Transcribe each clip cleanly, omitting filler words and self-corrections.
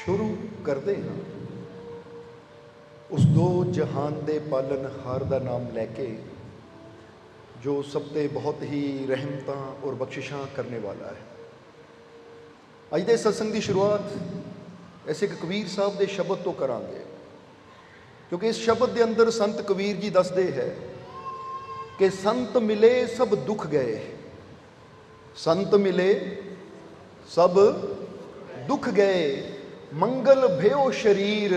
शुरू करते हैं उस दो जहान दे पालनहार का नाम लैके जो सब ते बहुत ही रहमतां और बख्शिशां करने वाला है। अज दे सत्संग की शुरुआत ऐसे कबीर साहब के शब्द तो करांगे, क्योंकि इस शब्द के अंदर संत कबीर जी दसदे है कि संत मिले सब दुख गए, संत मिले सब दुख गए, मंगल भयो शरीर,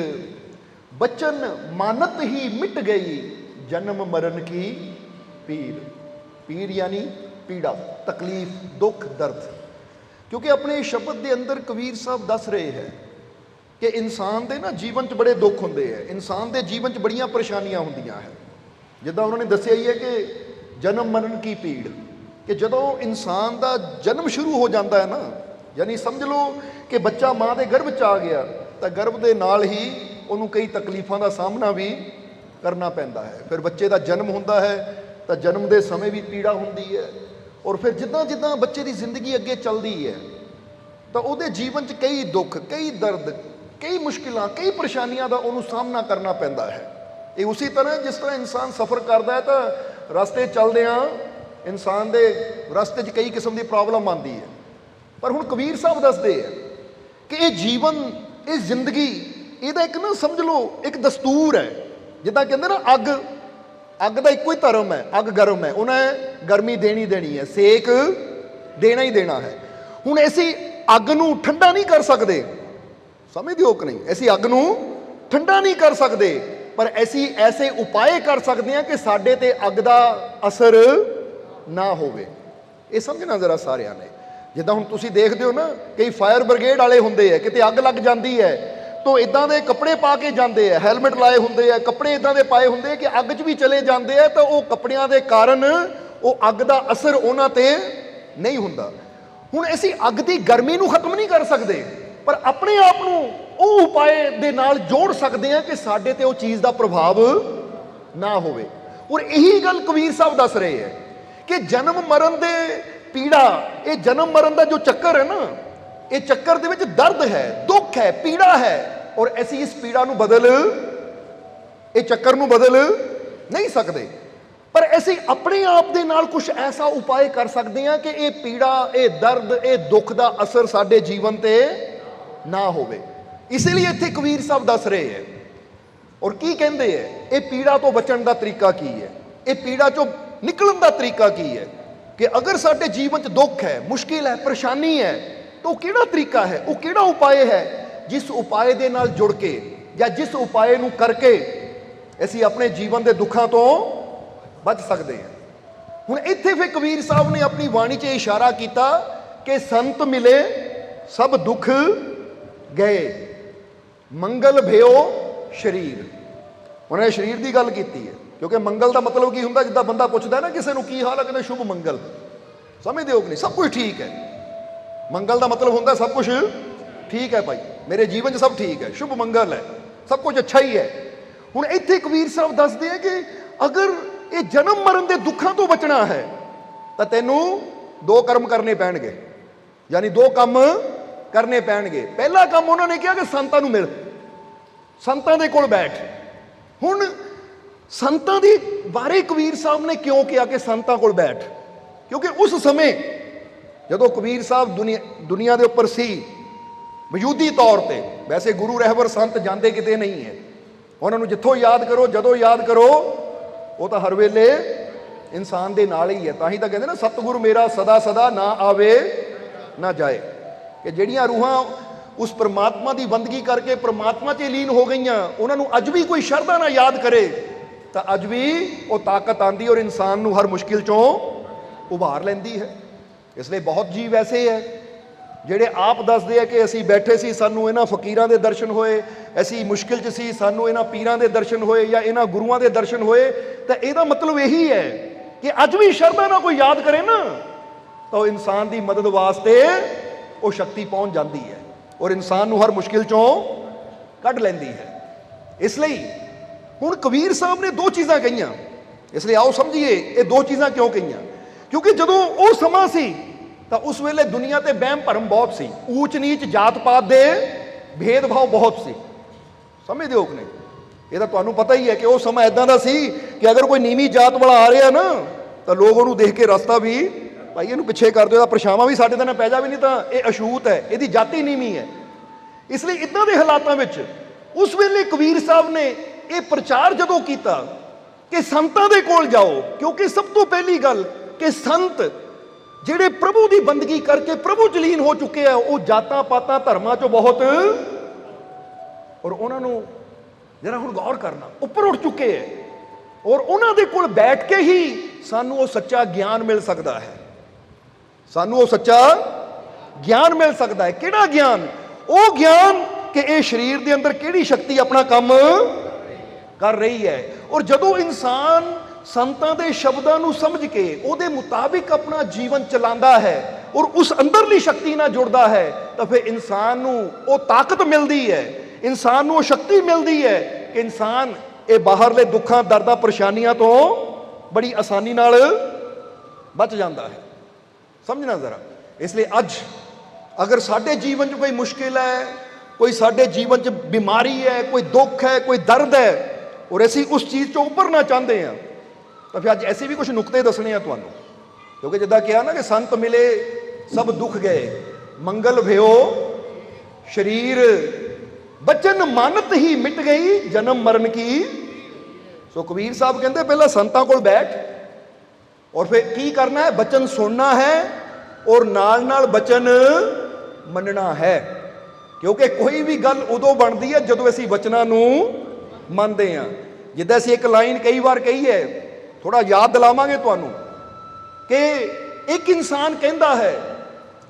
बचन मानत ही मिट गई, जन्म मरण की पीर। पीर यानी पीड़ा, तकलीफ, दुख, दर्द। क्योंकि अपने शब्द के अंदर कबीर साहब दस रहे हैं कि इंसान के ना जीवन च बड़े दुख होंगे है, इंसान के जीवन च बड़ियां परेशानियां होंदियां है। जिदा उन्होंने दसिया ही है कि जन्म मरण की पीड़, कि जदों इंसान का जन्म शुरू हो जाता है ना, यानी समझ लो कि बच्चा माँ के गर्भ च आ गया, तो गर्भ के नाल ही उन्होंने कई तकलीफों का सामना भी करना पैंदा है। फिर बच्चे का जन्म होंदा है तो जन्म के समय भी पीड़ा होंदी है, और फिर जिदा जिदा बच्चे की जिंदगी अगे चलती है तो वो जीवन च कई दुख, कई दर्द, कई मुश्किल, कई परेशानियों का उन्होंने सामना करना पैंदा है। ये उसी तरह जिस तरह इंसान सफ़र करता है तो रास्ते चलदियाँ इंसान के रास्ते च कई किस्म की प्रॉब्लम आती है। पर हुण कबीर साहब दसदे है कि ये जीवन, ये जिंदगी, ਇਹਦਾ एक ना समझ लो एक दस्तूर है। जिदा कहते ना अग, अग का एको ही धर्म है, अग गर्म है, उन्हें गर्मी देनी देनी है, सेक देना ही देना है। हुण ऐसी अग नूं ठंडा नहीं कर सकते, समझदे हो कि नहीं? ऐसी अग नूं ठंडा नहीं कर सकते, पर ऐसी ऐसे उपाय कर सकते हैं कि साडे ते अग दा असर ना होवे। ये समझना जरा सारिਆਂ ने। जिदा हुण तुसीं देखदे हो ना, कई फायर ब्रिगेड वाले हुंदे है, किते अग लग जाती है तो इदां दे कपड़े पा के जाते हैं, हैलमेट लाए होंगे है, कपड़े इदां दे पाए होंगे कि अग च भी चले जाते हैं तो वो कपड़ियां दे कारण वो अग का असर उन्हां ते नहीं हुंदा। हुण असीं अग की गर्मी नूं खत्म नहीं कर सकते, पर अपने आप नूं वो उपाय दे नाल जोड़ सकते हैं कि साडे ते वो चीज़ का प्रभाव ना होवे। और यही गल कबीर साहब दस रहे हैं कि जन्म मरण दे पीड़ा, ये जन्म मरण का जो चक्कर है ना, ये चक्कर दे विच दर्द है, दुख है, पीड़ा है, और ऐसी इस पीड़ा नूं बदल, ये चक्कर नूं बदल नहीं सकते, पर ऐसे अपने आप दे नाल कुछ ऐसा उपाय कर सकते हैं कि ये पीड़ा, ये दर्द, ये दुख का असर साडे जीवन ते ना होवे। इसलिए इत्थे कबीर साहब दस रहे हैं और की कहते हैं, ये पीड़ा तो बचण का तरीका की है, ये पीड़ा चों निकलण का तरीका की है, कि अगर साडे जीवन च दुख है, मुश्किल है, परेशानी है, तो किहड़ा तरीका है, वो किहड़ा उपाय है जिस उपाय दे नाल जुड़ के या जिस उपाय नूं करके असीं अपने जीवन के दुखों तो बच सकते हैं। हुण इत्थे फिर कबीर साहब ने अपनी वाणी च इशारा किया कि संत मिले सब दुख गए, मंगल भयो शरीर। उन्होंने शरीर की गल की है, क्योंकि मंगल का मतलब की हुंदा, जिद्दां बंदा पुछदा है ना किसी नूं की हाल है, कहते शुभ मंगल। समझदे हो कि नहीं? सब कुछ ठीक है। मंगल का मतलब होंगे सब कुछ ठीक है भाई, मेरे जीवन में सब ठीक है, शुभ मंगल है, सब कुछ अच्छा ही है। हुण इत्थे कबीर साहब दसदे हैं कि अगर ये जन्म मरण के दुखों तो बचना है तो तैनूं दो कर्म करने पैणगे, यानी दो काम करने पैणगे। पहला काम उन्होंने कहा कि संतां नूं मिल, संतां दे कोल बैठ। हुण संतां दे बारे कबीर साहब ने क्यों कहा कि संतां कोल बैठ? क्योंकि उस समय जदों कबीर साहब दुनिया के उपर सी वजूदी तौर पर, वैसे गुरु रहबर संत जाते किते नहीं है, उन्होंने जिथों याद करो, जदों याद करो, वो तो हर वेले इंसान के नाल ही है। ताही तो कहते ना, सतगुरु मेरा सदा सदा ना आवे ना जाए, कि जिहड़ियां रूहां उस परमात्मा की बंदगी करके परमात्मा च लीन हो गई, उन्होंने अज भी कोई शरधा ना याद करे तो अज भी वो ताकत आती और इंसान नूं हर मुश्किल चों उभार लैंदी है। इसलिए बहुत जीव ऐसे है ਜਿਹੜੇ आप दसते हैं कि असी बैठे सी, सानू इन्हां फकीरां दे दर्शन होए, असी मुश्किल च सी, सानू इन्हां पीरां दे दर्शन होए या इन्हां गुरुआं दे दर्शन होए। तो इहदा मतलब यही है कि अज भी शरधा ना कोई याद करे ना, तो इंसान की मदद वास्ते वो शक्ति पहुँच जाती है और इंसान नूं हर मुश्किल चों कढ लैंदी है। इसलिए हुण कबीर साहब ने दो चीज़ां कहियां, इसलिए आओ समझिए ये दो चीज़ां क्यों कहियां। क्योंकि जदों वो समा सी तो उस वेले दुनिया ते वहम भरम बहुत सी, ऊच नीच जात पात दे भेदभाव बहुत सी, समझते हो कि नहीं? ये तो तुहानू पता ही है कि वो समा इदां दा सी कि अगर कोई नीवी जात वाला आ रहा ना तो लोग उन्होंने देख के रास्ता भी भाई इन्हू पिछे कर दो, परछावां भी साडे ते पै जावे, नहीं तो ये अछूत है, इसकी जाति नीवी है। इसलिए इदां दे हालातां विच उस वेले कबीर साहब ने ये प्रचार जदों कीता कि संतां दे कोल जाओ, क्योंकि सब तो पहली गल कि संत जिहड़े प्रभु की बंदगी करके प्रभु च लीन हो चुके हैं, वो जातां पातां धर्मां चों बहुत और उन्होंने जरा हुण गौर करना उपर उठ चुके हैं और उन्होंने कोल बैठ के ही सानू वो सच्चा ज्ञान मिल सकता है, सानू वो सच्चा ज्ञान मिल सकता है। किहड़ा ज्ञान? वो ज्ञान कि ये शरीर के अंदर किहड़ी शक्ति अपना काम कर रही है। और जदों इंसान संतां दे शब्दां नूं समझ के उहदे मुताबिक अपना जीवन चलांदा है और उस अंदरली शक्ति नाल जुड़दा है, तो फिर इंसान नूं वो ताकत मिलती है, इंसान नूं वो शक्ति मिलती है कि इंसान ये बाहरले दुखों दर्दां परेशानियां तो बड़ी आसानी नाल बच जाता है। समझना जरा। इसलिए अज अगर साडे जीवन च कोई मुश्किल है, कोई साडे जीवन च बीमारी है, कोई दुख है, कोई दर्द है और असीं उस चीज़ चों उभरना चाहते हैं, तो फिर अज ऐसे भी कुछ नुकते दसने हैं तुहानूं। क्योंकि जिद्दां कहा ना कि संत मिले सब दुख गए, मंगल भयो शरीर, बचन मानत ही मिट गई जन्म मरण की। सो कबीर साहब कहते पहला संतां कोल बैठ और फिर की करना है? बचन सुनना है और नाल नाल बचन मनना है। क्योंकि कोई भी गल उदों बनती है जदों असीं वचनां नूं ਮੰਨਦੇ ਹਾਂ। जिद्दां असीं एक लाइन कई बार कही है, थोड़ा याद दिलावांगे तुहानूं कि एक इंसान कहता है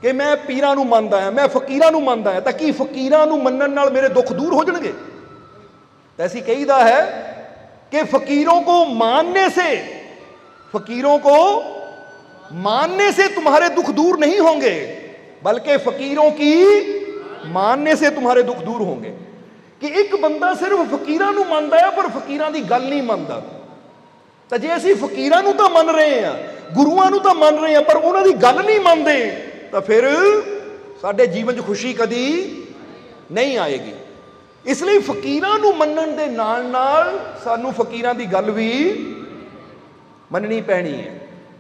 कि मैं पीरां नूं ਮੰਨਦਾ ਹਾਂ, मैं फकीरां नूं ਮੰਨਦਾ ਹਾਂ, तो की फकीरां नूं ਮੰਨਣ नाल मेरे दुख दूर हो जाणगे? तो असीं कहीदा है कि फकीरों को मानने से तुम्हारे दुख दूर नहीं होंगे, बल्कि फकीरों की मानने से तुम्हारे दुख दूर होंगे। कि एक बंदा सिर्फ फकीरां नूं ਮੰਨਦਾ है पर फकीरां दी गल नहीं ਮੰਨਦਾ। तो जे असीं फकीरां नूं तां ਮੰਨ रहे हैं, गुरुआं नूं तां ਮੰਨ रहे हैं, पर उन्हां दी गल नहीं ਮੰਨਦੇ, तो फिर साडे जीवन च खुशी कदी नहीं आएगी। इसलिए फकीरां नूं ਮੰਨਣ ਦੇ ਨਾਲ ਨਾਲ सानू फकीरां दी गल भी ਮੰਨਣੀ पैनी है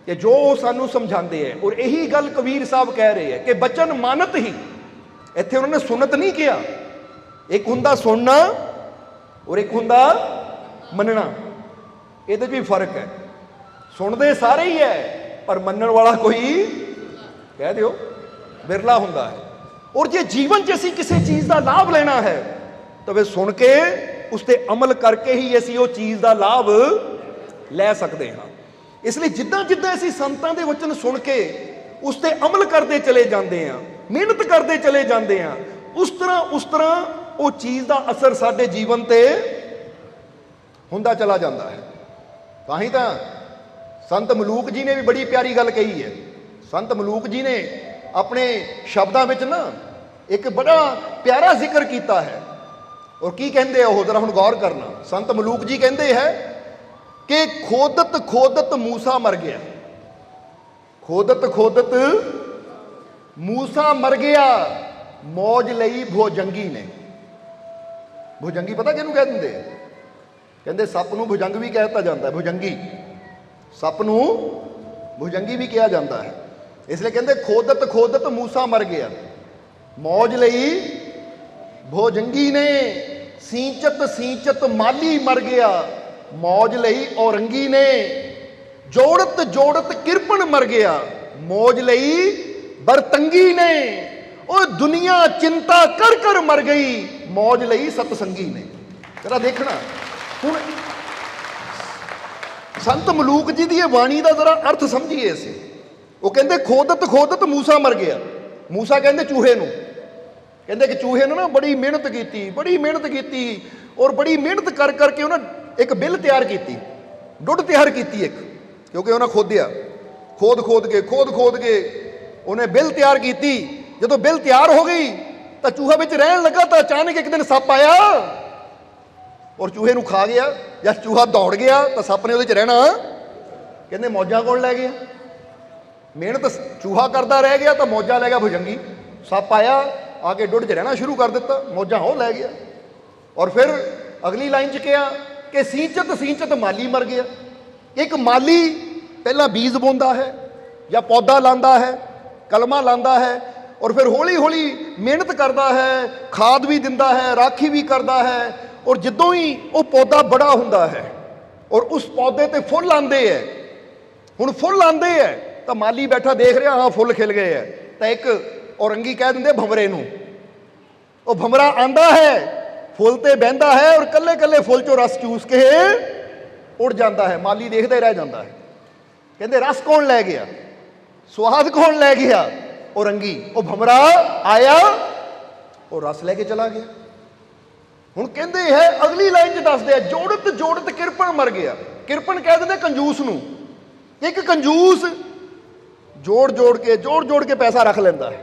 कि जो सानू समझाते हैं। और यही गल कबीर साहब कह रहे हैं कि बचन मानत ही, इत्थे उन्होंने सुनत नहीं किया। एक हुंदा सुनना और एक हुंदा मनना, इहदे भी फर्क है। सुनते सारे ही है पर मनण वाला कोई कह दिओ बिरला हुंदा है। और जे जीवन च असीं किसी चीज़ का लाभ लेना है तो फिर सुन के उस पर अमल करके ही असीं वो चीज़ का लाभ लै सकते हैं। इसलिए जिद्दां जिद्दां असीं संतां दे वचन सुन के उस पर अमल करते चले जाते हैं, मेहनत करते चले जाते हैं, उस तरह वो चीज़ का असर साडे जीवन ते हुंदा चला जाता है। तां ही तां संत मलूक जी ने भी बड़ी प्यारी गल कही है। संत मलूक जी ने अपने शब्दों में ना एक बड़ा प्यारा जिक्र किया है। और की कहते हैं, जरा हुण गौर करना। संत मलूक जी कहते हैं कि खोदत खोदत मूसा मर गया, खोदत खोदत मूसा मर गया, मौज लई भुजंगी ने। भुजंगी पता किहनूं कह दिंदे? कहते सप नूं भुजंग भी कहता जाता है, भुजंगी सप नूं भुजंगी भी कहा जाता है। इसलिए कहते खोदत खोदत मूसा मर गया, मौज लई भुजंगी ने, सींचत सींचत माली मर गया, मौज लई औरंगी ने, जोड़त जोड़त किरपन मर गया, मौज लई बरतंगी ने, और दुनिया चिंता कर कर मर गई, मौज लई सतसंगी ने। जरा देखना हुण संत मलूक जी की बाणी का जरा अर्थ समझिए असीं। वो कहते खोदत खोदत मूसा मर गया। मूसा कहते चूहे नूं, कहते कि चूहे ने ना बड़ी मेहनत की और बड़ी मेहनत कर करके उन्हें एक बिल तैयार की, डुड तैयार की एक, क्योंकि उन्हें खोदिया, खोद खोद के उन्हें बिल तैयार की। जो बिल तैयार हो गई तो चूहा बिच रहन लगा, तो अचानक एक दिन सप आया और चूहे नूं खा गया। जब चूहा दौड़ गया तो सप ने उहदे च रहना, कहते मौजा कौन लै गया? मेहनत चूहा करता रह गया तो मौजा लै गया भुजंगी। सप आया आके डुड च रहना शुरू कर दिता, मौजा हो लै गया। और फिर अगली लाइन च कहा कि सींचत सींचत माली मर गया। एक माली पहला बीज बोंदा है या पौधा लांदा है, कलमा लांदा है, और फिर हौली हौली मेहनत करता है, खाद भी दिंदा है, राखी भी करता है, और जदों ही वो पौधा बड़ा हुंदा है और उस पौधे ते फुल आंदे है। हुण फुल आंदे है तो माली बैठा देख रहा, हाँ फुल खिल गए है, तो एक औरंगी कह देंगे भंवरे नूं, वो भंवरा आंदा है, फुल ते बहंदा है और कल्ले कल्ले फुल चों रस चूस के उड़ जाता है। माली देखदा ही रह जाता है, कहते रस कौन लै गया, स्वाद कौन लै गया, औरंगी। वो भंवरा आया और रस लैके चला गया। हुण कहते है अगली लाइन च दसदे है, जोड़त जोड़त किरपन मर गया। किरपन कह देंगे कंजूस नूं। एक कंजूस जोड़ जोड़ के पैसा रख लेंदा है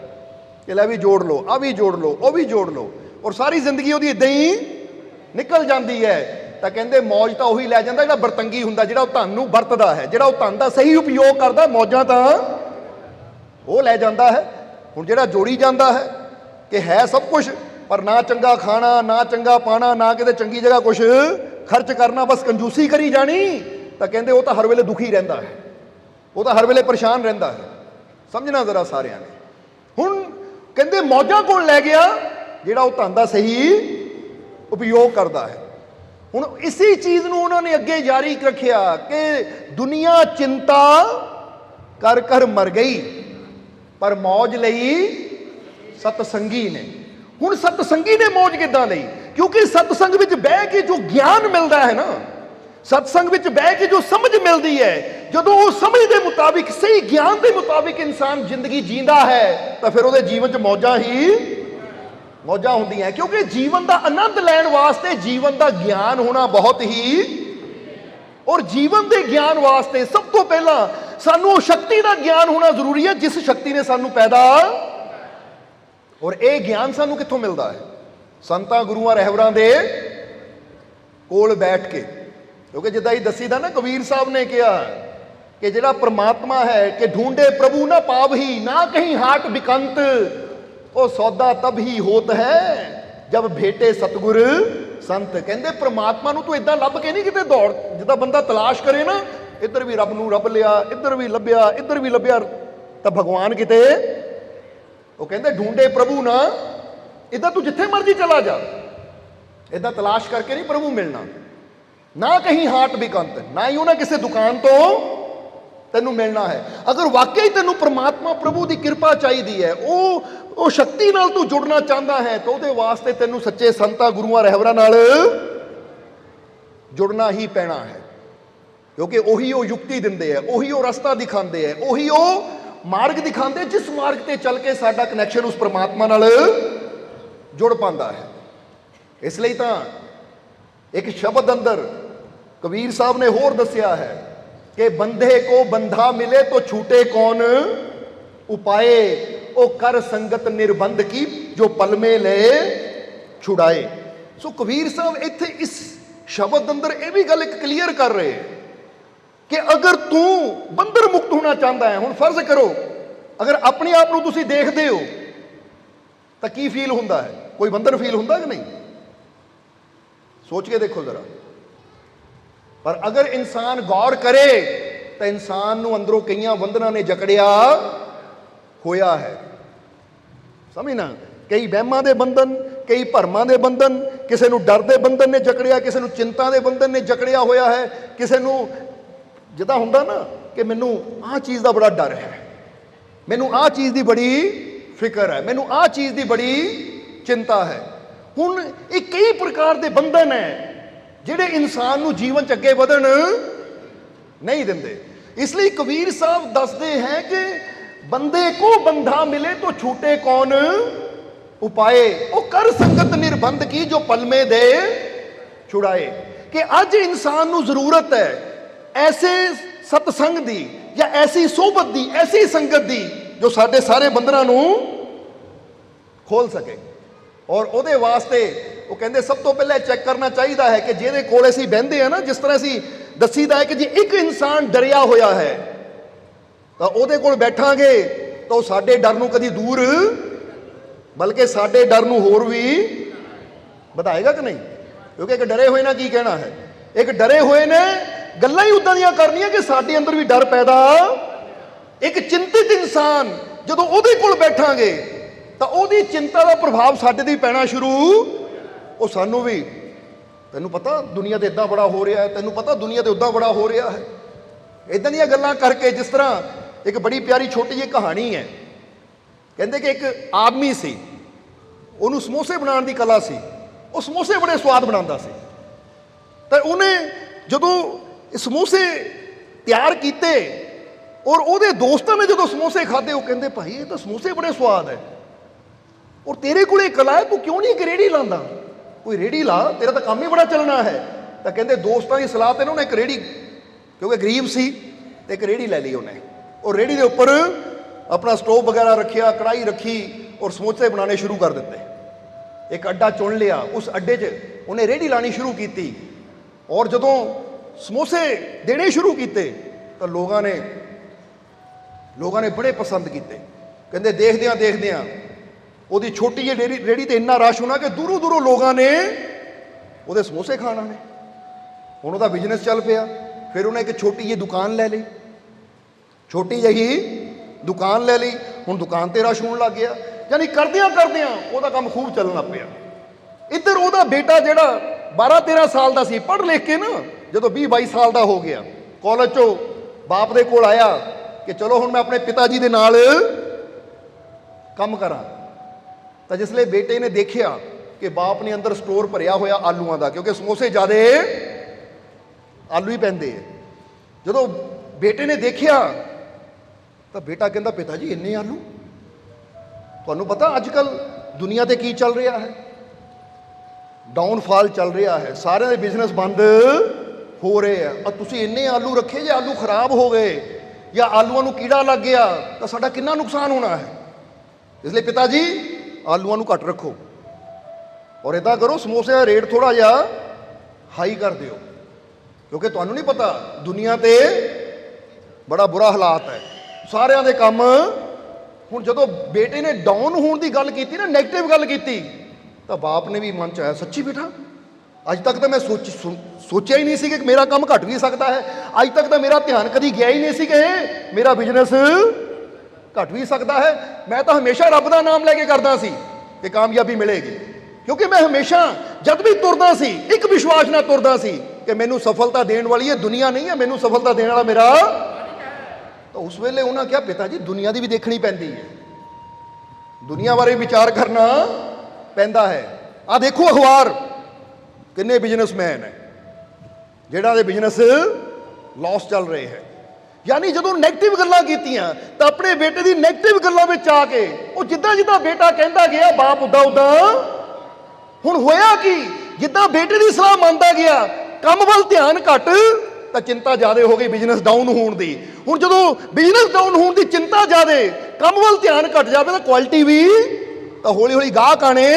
कि लै भी जोड़ लो, आ भी जोड़ लो, वो भी जोड़ लो, और सारी जिंदगी वो इदां ही निकल जाती है। तो कहते मौज तो उही लै जांदा जिहड़ा बरतंगी हुंदा, जिहड़ा वो धन नूं वरतदा है, जिहड़ा वो धन दा सही उपयोग करदा, मौजां तां वो लै जांदा है। हुण जिहड़ा जोड़ी जांदा है कि है सब कुछ पर ना चंगा खाना, ना चंगा पाना, ना किते चंगी जगह कुछ खर्च करना, बस कंजूसी करी जानी, तो कहते वो तो हर वेले दुखी रहिंदा है, वो तो हर वेले परेशान रहिंदा है। समझना जरा सारिਆਂ ने। हुण कहते मौजां कोल लै गया जिहड़ा वो धन दा सही उपयोग करता है। हुण इसी चीज़ नूं उन्होंने अगे जारी रखिया कि दुनिया चिंता कर कर मर गई पर मौज लई सतसंगी ने। हुण सतसंगी ने मौज किदां लई? क्योंकि सतसंग विच बह के जो ज्ञान मिलता है ना, सतसंग विच बह के जो समझ मिलती है, जदों वो समझ के मुताबिक, सही ज्ञान के मुताबिक इंसान जिंदगी जींदा है तो फिर वो जीवन च मौजां ही मौजां होंदियां। क्योंकि जीवन का आनंद लैण वास्ते जीवन का ज्ञान होना बहुत ही, और जीवन के ज्ञान वास्ते सब तो पहला सानू शक्ति का ज्ञान होना जरूरी है, जिस शक्ति ने सानू पैदा, और यह ज्ञान सानू कित्थों मिलता है? संतां गुरुआं रहबरां दे कोल बैठ के। क्योंकि जिद्दां ही दसीदा ना, कबीर साहब ने कहा कि जिहड़ा परमात्मा है कि ढूंढे प्रभु ना पावही, ना कहीं हाट बिकंत, वो सौदा तब ही होत है जब भेटे सतगुर संत। कहते परमात्मा नूं तूं इदां लभ के नहीं किते दौड़, जिद्दां बंदा तलाश करे ना, इधर भी रब नूं रब लिया, इधर भी लभ्या, इधर भी लभ्या, तो भगवान किते, वो कहते ढूंढे प्रभु ना, इदां तू जिथे मर्जी चला जा, इदां तलाश करके नहीं प्रभु मिलना। ना कहीं हाट बिकंत, ना ही उन्हें किसी दुकान तो तेनू मिलना है। अगर वाकई तेनू परमात्मा प्रभु की कृपा चाहिए है, वो शक्ति नाल तू जुड़ना चाहता है, तो उहदे वास्ते तेनू सच्चे संतां गुरुआं रहबरां नाल जुड़ना ही पैना है। क्योंकि उही वो युक्ति दिंदे है, उही वो रस्ता दिखाते हैं, उही वो मार्ग दिखाते जिस मार्ग ते चल के साडा कनैक्शन उस परमात्मा नाल जुड़ पाता है। इसलिए तो एक शब्द अंदर कबीर साहब ने होर दसिया है कि बंधे को बंधा मिले तो छूटे कौन उपाय, ओ कर संगत निर्बंध की जो पल में ले छुड़ाए। सो कबीर साहब इत्थे इस शब्द अंदर यह भी गल एक क्लीयर कर रहे हैं कि अगर तू बंधन मुक्त होना चाहता है, हुण फर्ज करो अगर अपने आप को तुसीं देखते हो तो की फील होंदा है? कोई बंधन फील होंदा कि नहीं? सोच के देखो जरा। पर अगर इंसान गौर करे तो इंसान नूं अंदरों कई बंधना ने जकड़िया होया है। समझना, कई वहमां दे बंधन, कई भरमां दे बंधन, किसी नूं डर दे बंधन ने जकड़िया, किसी नूं चिंता दे बंधन ने जकड़िया होया है, किसी नूं जिद्दां हुंदा ना कि मैनूं आह चीज़ का बड़ा डर है, मैनूं आह चीज़ की बड़ी फिक्र है, मैनूं आह चीज़ की बड़ी चिंता है। हुण ये कई प्रकार के बंधन है जिहड़े इंसान नूं जीवन च अगे वधण नहीं दिंदे। इसलिए कबीर साहब दसदे हैं कि बंदे को बंधा मिले तो छूटे कौन उपाय, वो कर संगत निर्बंध की जो पल में दे छुड़ाए। कि अज इंसान नूं जरूरत है ऐसे सतसंग दी या ऐसी सोबत दी, ऐसी संगत दी जो साडे सारे बंधनां नूं खोल सके। और उहदे वास्ते वो कहते सब तो पहले चैक करना चाहिए है कि जिहदे कोल असीं बहिंदे हैं ना, जिस तरह असीं दसीदा है कि जे एक इंसान डरिया होया है तो उहदे कोल बैठांगे तो साडे डर नूं कदी दूर बल्कि साडे डर नूं होर भी ਵਧਾਏਗਾ कि नहीं, क्योंकि एक डरे हुए ना की कहना है, एक डरे हुए ने गल्लां ही उदां दियां करनियां कि साडे अंदर भी डर पैदा। एक चिंतित इंसान जदों ਉਹਦੇ ਕੋਲ ਬੈਠਾਂਗੇ ਤਾਂ ਉਹਦੀ ਚਿੰਤਾ ਦਾ ਪ੍ਰਭਾਵ ਸਾਡੇ ਤੇ ਪੈਣਾ ਸ਼ੁਰੂ, ਉਹ ਸਾਨੂੰ ਵੀ, ਤੈਨੂੰ ਪਤਾ ਦੁਨੀਆ ਤੇ ਇਦਾਂ ਬੜਾ ਹੋ ਰਿਹਾ ਹੈ, ਤੈਨੂੰ ਪਤਾ ਦੁਨੀਆ ਤੇ ਉਦਾਂ ਬੜਾ ਹੋ ਰਿਹਾ ਹੈ, ਇਦਾਂ ਦੀਆਂ ਗੱਲਾਂ ਕਰਕੇ। ਜਿਸ ਤਰ੍ਹਾਂ ਇੱਕ ਬੜੀ ਪਿਆਰੀ ਛੋਟੀ ਜਿਹੀ ਕਹਾਣੀ ਹੈ, ਕਹਿੰਦੇ ਕਿ ਇੱਕ ਆਦਮੀ ਸੀ, ਉਹਨੂੰ ਸਮੋਸੇ ਬਣਾਉਣ ਦੀ ਕਲਾ ਸੀ, ਉਹ ਸਮੋਸੇ ਬੜੇ ਸਵਾਦ ਬਣਾਉਂਦਾ ਸੀ। ਤਾਂ ਉਹਨੇ ਜਦੋਂ ਸਮੋਸੇ ਤਿਆਰ ਕੀਤੇ ਔਰ ਉਹਦੇ ਦੋਸਤਾਂ ਨੇ ਜਦੋਂ ਸਮੋਸੇ ਖਾਦੇ, ਉਹ ਕਹਿੰਦੇ ਭਾਈ ਇਹ ਤਾਂ ਸਮੋਸੇ ਬੜੇ ਸਵਾਦ ਹੈ, ਔਰ ਤੇਰੇ ਕੋਲ ਇਹ ਕਲਾ ਹੈ, ਤੂੰ ਕਿਉਂ ਨਹੀਂ ਇੱਕ ਰੇਹੜੀ ਲਾਉਂਦਾ, ਕੋਈ ਰੇਹੜੀ ਲਾ, ਤੇਰਾ ਤਾਂ ਕੰਮ ਹੀ ਬੜਾ ਚੱਲਣਾ ਹੈ। ਤਾਂ ਕਹਿੰਦੇ ਦੋਸਤਾਂ ਦੀ ਸਲਾਹ 'ਤੇ ਉਹਨੇ ਇੱਕ ਰੇਹੜੀ, ਕਿਉਂਕਿ ਗਰੀਬ ਸੀ, ਤੇ ਇੱਕ ਰੇਹੜੀ ਲੈ ਲਈ ਉਹਨੇ, ਔਰ ਰੇਹੜੀ ਦੇ ਉੱਪਰ ਆਪਣਾ ਸਟੋਵ ਵਗੈਰਾ ਰੱਖਿਆ, ਕੜਾਈ ਰੱਖੀ, ਔਰ ਸਮੋਸੇ ਬਣਾਉਣੇ ਸ਼ੁਰੂ ਕਰ ਦਿੱਤੇ। ਇੱਕ ਅੱਡਾ ਚੁਣ ਲਿਆ, ਉਸ ਅੱਡੇ 'ਚ ਉਹਨੇ ਰੇਹੜੀ ਲਾਣੀ ਸ਼ੁਰੂ ਕੀਤੀ, ਔਰ ਜਦੋਂ ਸਮੋਸੇ ਦੇਣੇ ਸ਼ੁਰੂ ਕੀਤੇ ਤਾਂ ਲੋਕਾਂ ਨੇ ਬੜੇ ਪਸੰਦ ਕੀਤੇ। ਕਹਿੰਦੇ ਦੇਖਦਿਆਂ ਉਹਦੀ ਛੋਟੀ ਜਿਹੀ ਰੇਹੜੀ ਤੇ ਇੰਨਾ ਰਸ਼ ਹੋਣਾ ਕਿ ਦੂਰੋਂ ਦੂਰੋਂ ਲੋਕਾਂ ਨੇ ਉਹਦੇ ਸਮੋਸੇ ਖਾਣ ਆਉਣੇ। ਹੁਣ ਉਹਦਾ ਬਿਜ਼ਨਸ ਚੱਲ ਪਿਆ। ਫਿਰ ਉਹਨੇ ਇੱਕ ਛੋਟੀ ਜਿਹੀ ਦੁਕਾਨ ਲੈ ਲਈ, ਛੋਟੀ ਜਿਹੀ ਦੁਕਾਨ ਲੈ ਲਈ। ਹੁਣ ਦੁਕਾਨ ਤੇ ਰਸ਼ ਹੋਣ ਲੱਗ ਗਿਆ, ਯਾਨੀ ਕਰਦਿਆਂ ਉਹਦਾ ਕੰਮ ਖੂਬ ਚੱਲਣ ਲੱਗ ਪਿਆ। ਇੱਧਰ ਉਹਦਾ ਬੇਟਾ ਜਿਹੜਾ 12-13 ਸਾਲ ਦਾ ਸੀ, ਪੜ੍ਹ ਲਿਖ ਕੇ ਨਾ ਜਦੋਂ 20-22 ਸਾਲ ਦਾ ਹੋ ਗਿਆ, ਕਾਲਜ 'ਚੋਂ ਬਾਪ ਦੇ ਕੋਲ ਆਇਆ ਕਿ ਚਲੋ ਹੁਣ ਮੈਂ ਆਪਣੇ ਪਿਤਾ ਜੀ ਦੇ ਨਾਲ ਕੰਮ ਕਰਾਂ। ਤਾਂ ਜਿਸਲੇ ਬੇਟੇ ਨੇ ਦੇਖਿਆ ਕਿ ਬਾਪ ਨੇ ਅੰਦਰ ਸਟੋਰ ਭਰਿਆ ਹੋਇਆ ਆਲੂਆਂ ਦਾ, ਕਿਉਂਕਿ ਸਮੋਸੇ ਜ਼ਿਆਦੇ ਆਲੂ ਹੀ ਪੈਂਦੇ ਹੈ, ਜਦੋਂ ਬੇਟੇ ਨੇ ਦੇਖਿਆ ਤਾਂ ਬੇਟਾ ਕਹਿੰਦਾ ਪਿਤਾ ਜੀ ਇੰਨੇ ਆਲੂ। ਤੁਹਾਨੂੰ ਪਤਾ ਅੱਜ ਕੱਲ੍ਹ ਦੁਨੀਆ ਤੇ ਕੀ ਚੱਲ ਰਿਹਾ ਹੈ, ਡਾਊਨਫਾਲ ਚੱਲ ਰਿਹਾ ਹੈ, ਸਾਰਿਆਂ ਦੇ ਬਿਜ਼ਨਸ ਬੰਦ ਹੋ ਰਹੇ ਆ, ਔਰ ਤੁਸੀਂ ਇੰਨੇ ਆਲੂ ਰੱਖੇ, ਜੇ ਆਲੂ ਖਰਾਬ ਹੋ ਗਏ ਜਾਂ ਆਲੂਆਂ ਨੂੰ ਕੀੜਾ ਲੱਗ ਗਿਆ ਤਾਂ ਸਾਡਾ ਕਿੰਨਾ ਨੁਕਸਾਨ ਹੋਣਾ ਹੈ। ਇਸ ਲਈ ਪਿਤਾ ਜੀ ਆਲੂਆਂ ਨੂੰ ਘੱਟ ਰੱਖੋ, ਔਰ ਇੱਦਾਂ ਕਰੋ ਸਮੋਸੇ ਦਾ ਰੇਟ ਥੋੜ੍ਹਾ ਜਿਹਾ ਹਾਈ ਕਰ ਦਿਓ, ਕਿਉਂਕਿ ਤੁਹਾਨੂੰ ਨਹੀਂ ਪਤਾ ਦੁਨੀਆ ਤੇ ਬੜਾ ਬੁਰਾ ਹਾਲਾਤ ਹੈ, ਸਾਰਿਆਂ ਦੇ ਕੰਮ। ਹੁਣ ਜਦੋਂ ਬੇਟੇ ਨੇ ਡਾਊਨ ਹੋਣ ਦੀ ਗੱਲ ਕੀਤੀ ਨਾ, ਨੈਗੇਟਿਵ ਗੱਲ ਕੀਤੀ, ਤਾਂ ਬਾਪ ਨੇ ਵੀ ਮਨ 'ਚ ਆਇਆ, ਸੱਚੀ ਬੇਟਾ ਅੱਜ ਤੱਕ ਤਾਂ ਮੈਂ ਸੋਚਿਆ ਹੀ ਨਹੀਂ ਸੀ ਕਿ ਮੇਰਾ ਕੰਮ ਘਟ ਵੀ ਸਕਦਾ ਹੈ, ਅੱਜ ਤੱਕ ਤਾਂ ਮੇਰਾ ਧਿਆਨ ਕਦੀ ਗਿਆ ਹੀ ਨਹੀਂ ਸੀ ਕਿ ਮੇਰਾ ਬਿਜ਼ਨਸ ਘਟ ਵੀ ਸਕਦਾ ਹੈ। ਮੈਂ ਤਾਂ ਹਮੇਸ਼ਾ ਰੱਬ ਦਾ ਨਾਮ ਲੈ ਕੇ ਕਰਦਾ ਸੀ ਕਿ ਕਾਮਯਾਬੀ ਮਿਲੇਗੀ, ਕਿਉਂਕਿ ਮੈਂ ਹਮੇਸ਼ਾ ਜਦ ਵੀ ਤੁਰਦਾ ਸੀ ਇੱਕ ਵਿਸ਼ਵਾਸ ਨਾਲ ਤੁਰਦਾ ਸੀ ਕਿ ਮੈਨੂੰ ਸਫਲਤਾ ਦੇਣ ਵਾਲੀ ਇਹ ਦੁਨੀਆ ਨਹੀਂ ਹੈ, ਮੈਨੂੰ ਸਫਲਤਾ ਦੇਣ ਵਾਲਾ ਮੇਰਾ। ਤਾਂ ਉਸ ਵੇਲੇ ਉਹਨਾਂ ਕਿਹਾ ਪਿਤਾ ਜੀ ਦੁਨੀਆ ਦੀ ਵੀ ਦੇਖਣੀ ਪੈਂਦੀ ਹੈ, ਦੁਨੀਆ ਬਾਰੇ ਵਿਚਾਰ ਕਰਨਾ ਪੈਂਦਾ ਹੈ। ਆਹ ਦੇਖੋ ਅਖਬਾਰ, ਕਿੰਨੇ ਬਿਜ਼ਨਸਮੈਨ ਹੈ ਜਿਹਨਾਂ ਦੇ ਬਿਜ਼ਨਸ ਲਾਸ ਚੱਲ ਰਹੇ ਹੈ। ਯਾਨੀ ਜਦੋਂ ਨੈਗੇਟਿਵ ਗੱਲਾਂ ਕੀਤੀਆਂ ਤਾਂ ਆਪਣੇ ਬੇਟੇ ਦੀ ਨੈਗੇਟਿਵ ਗੱਲਾਂ ਵਿੱਚ ਆ ਕੇ ਉਹ ਜਿੱਦਾਂ ਬੇਟਾ ਕਹਿੰਦਾ ਗਿਆ ਬਾਪ ਉਦਾਂ ਹੁਣ ਹੋਇਆ ਕੀ, ਜਿੱਦਾਂ ਬੇਟੇ ਦੀ ਸਲਾਹ ਮੰਨਦਾ ਗਿਆ, ਕੰਮ ਵੱਲ ਧਿਆਨ ਘੱਟ ਤਾਂ ਚਿੰਤਾ ਜ਼ਿਆਦਾ ਹੋ ਗਈ ਬਿਜ਼ਨਸ ਡਾਊਨ ਹੋਣ ਦੀ। ਹੁਣ ਜਦੋਂ ਬਿਜ਼ਨਸ ਡਾਊਨ ਹੋਣ ਦੀ ਚਿੰਤਾ ਜ਼ਿਆਦਾ, ਕੰਮ ਵੱਲ ਧਿਆਨ ਘੱਟ ਜਾਵੇ ਤਾਂ ਕੁਆਲਿਟੀ ਵੀ, ਤਾਂ ਹੌਲੀ ਹੌਲੀ ਗਾਹਕ ਆਣੇ।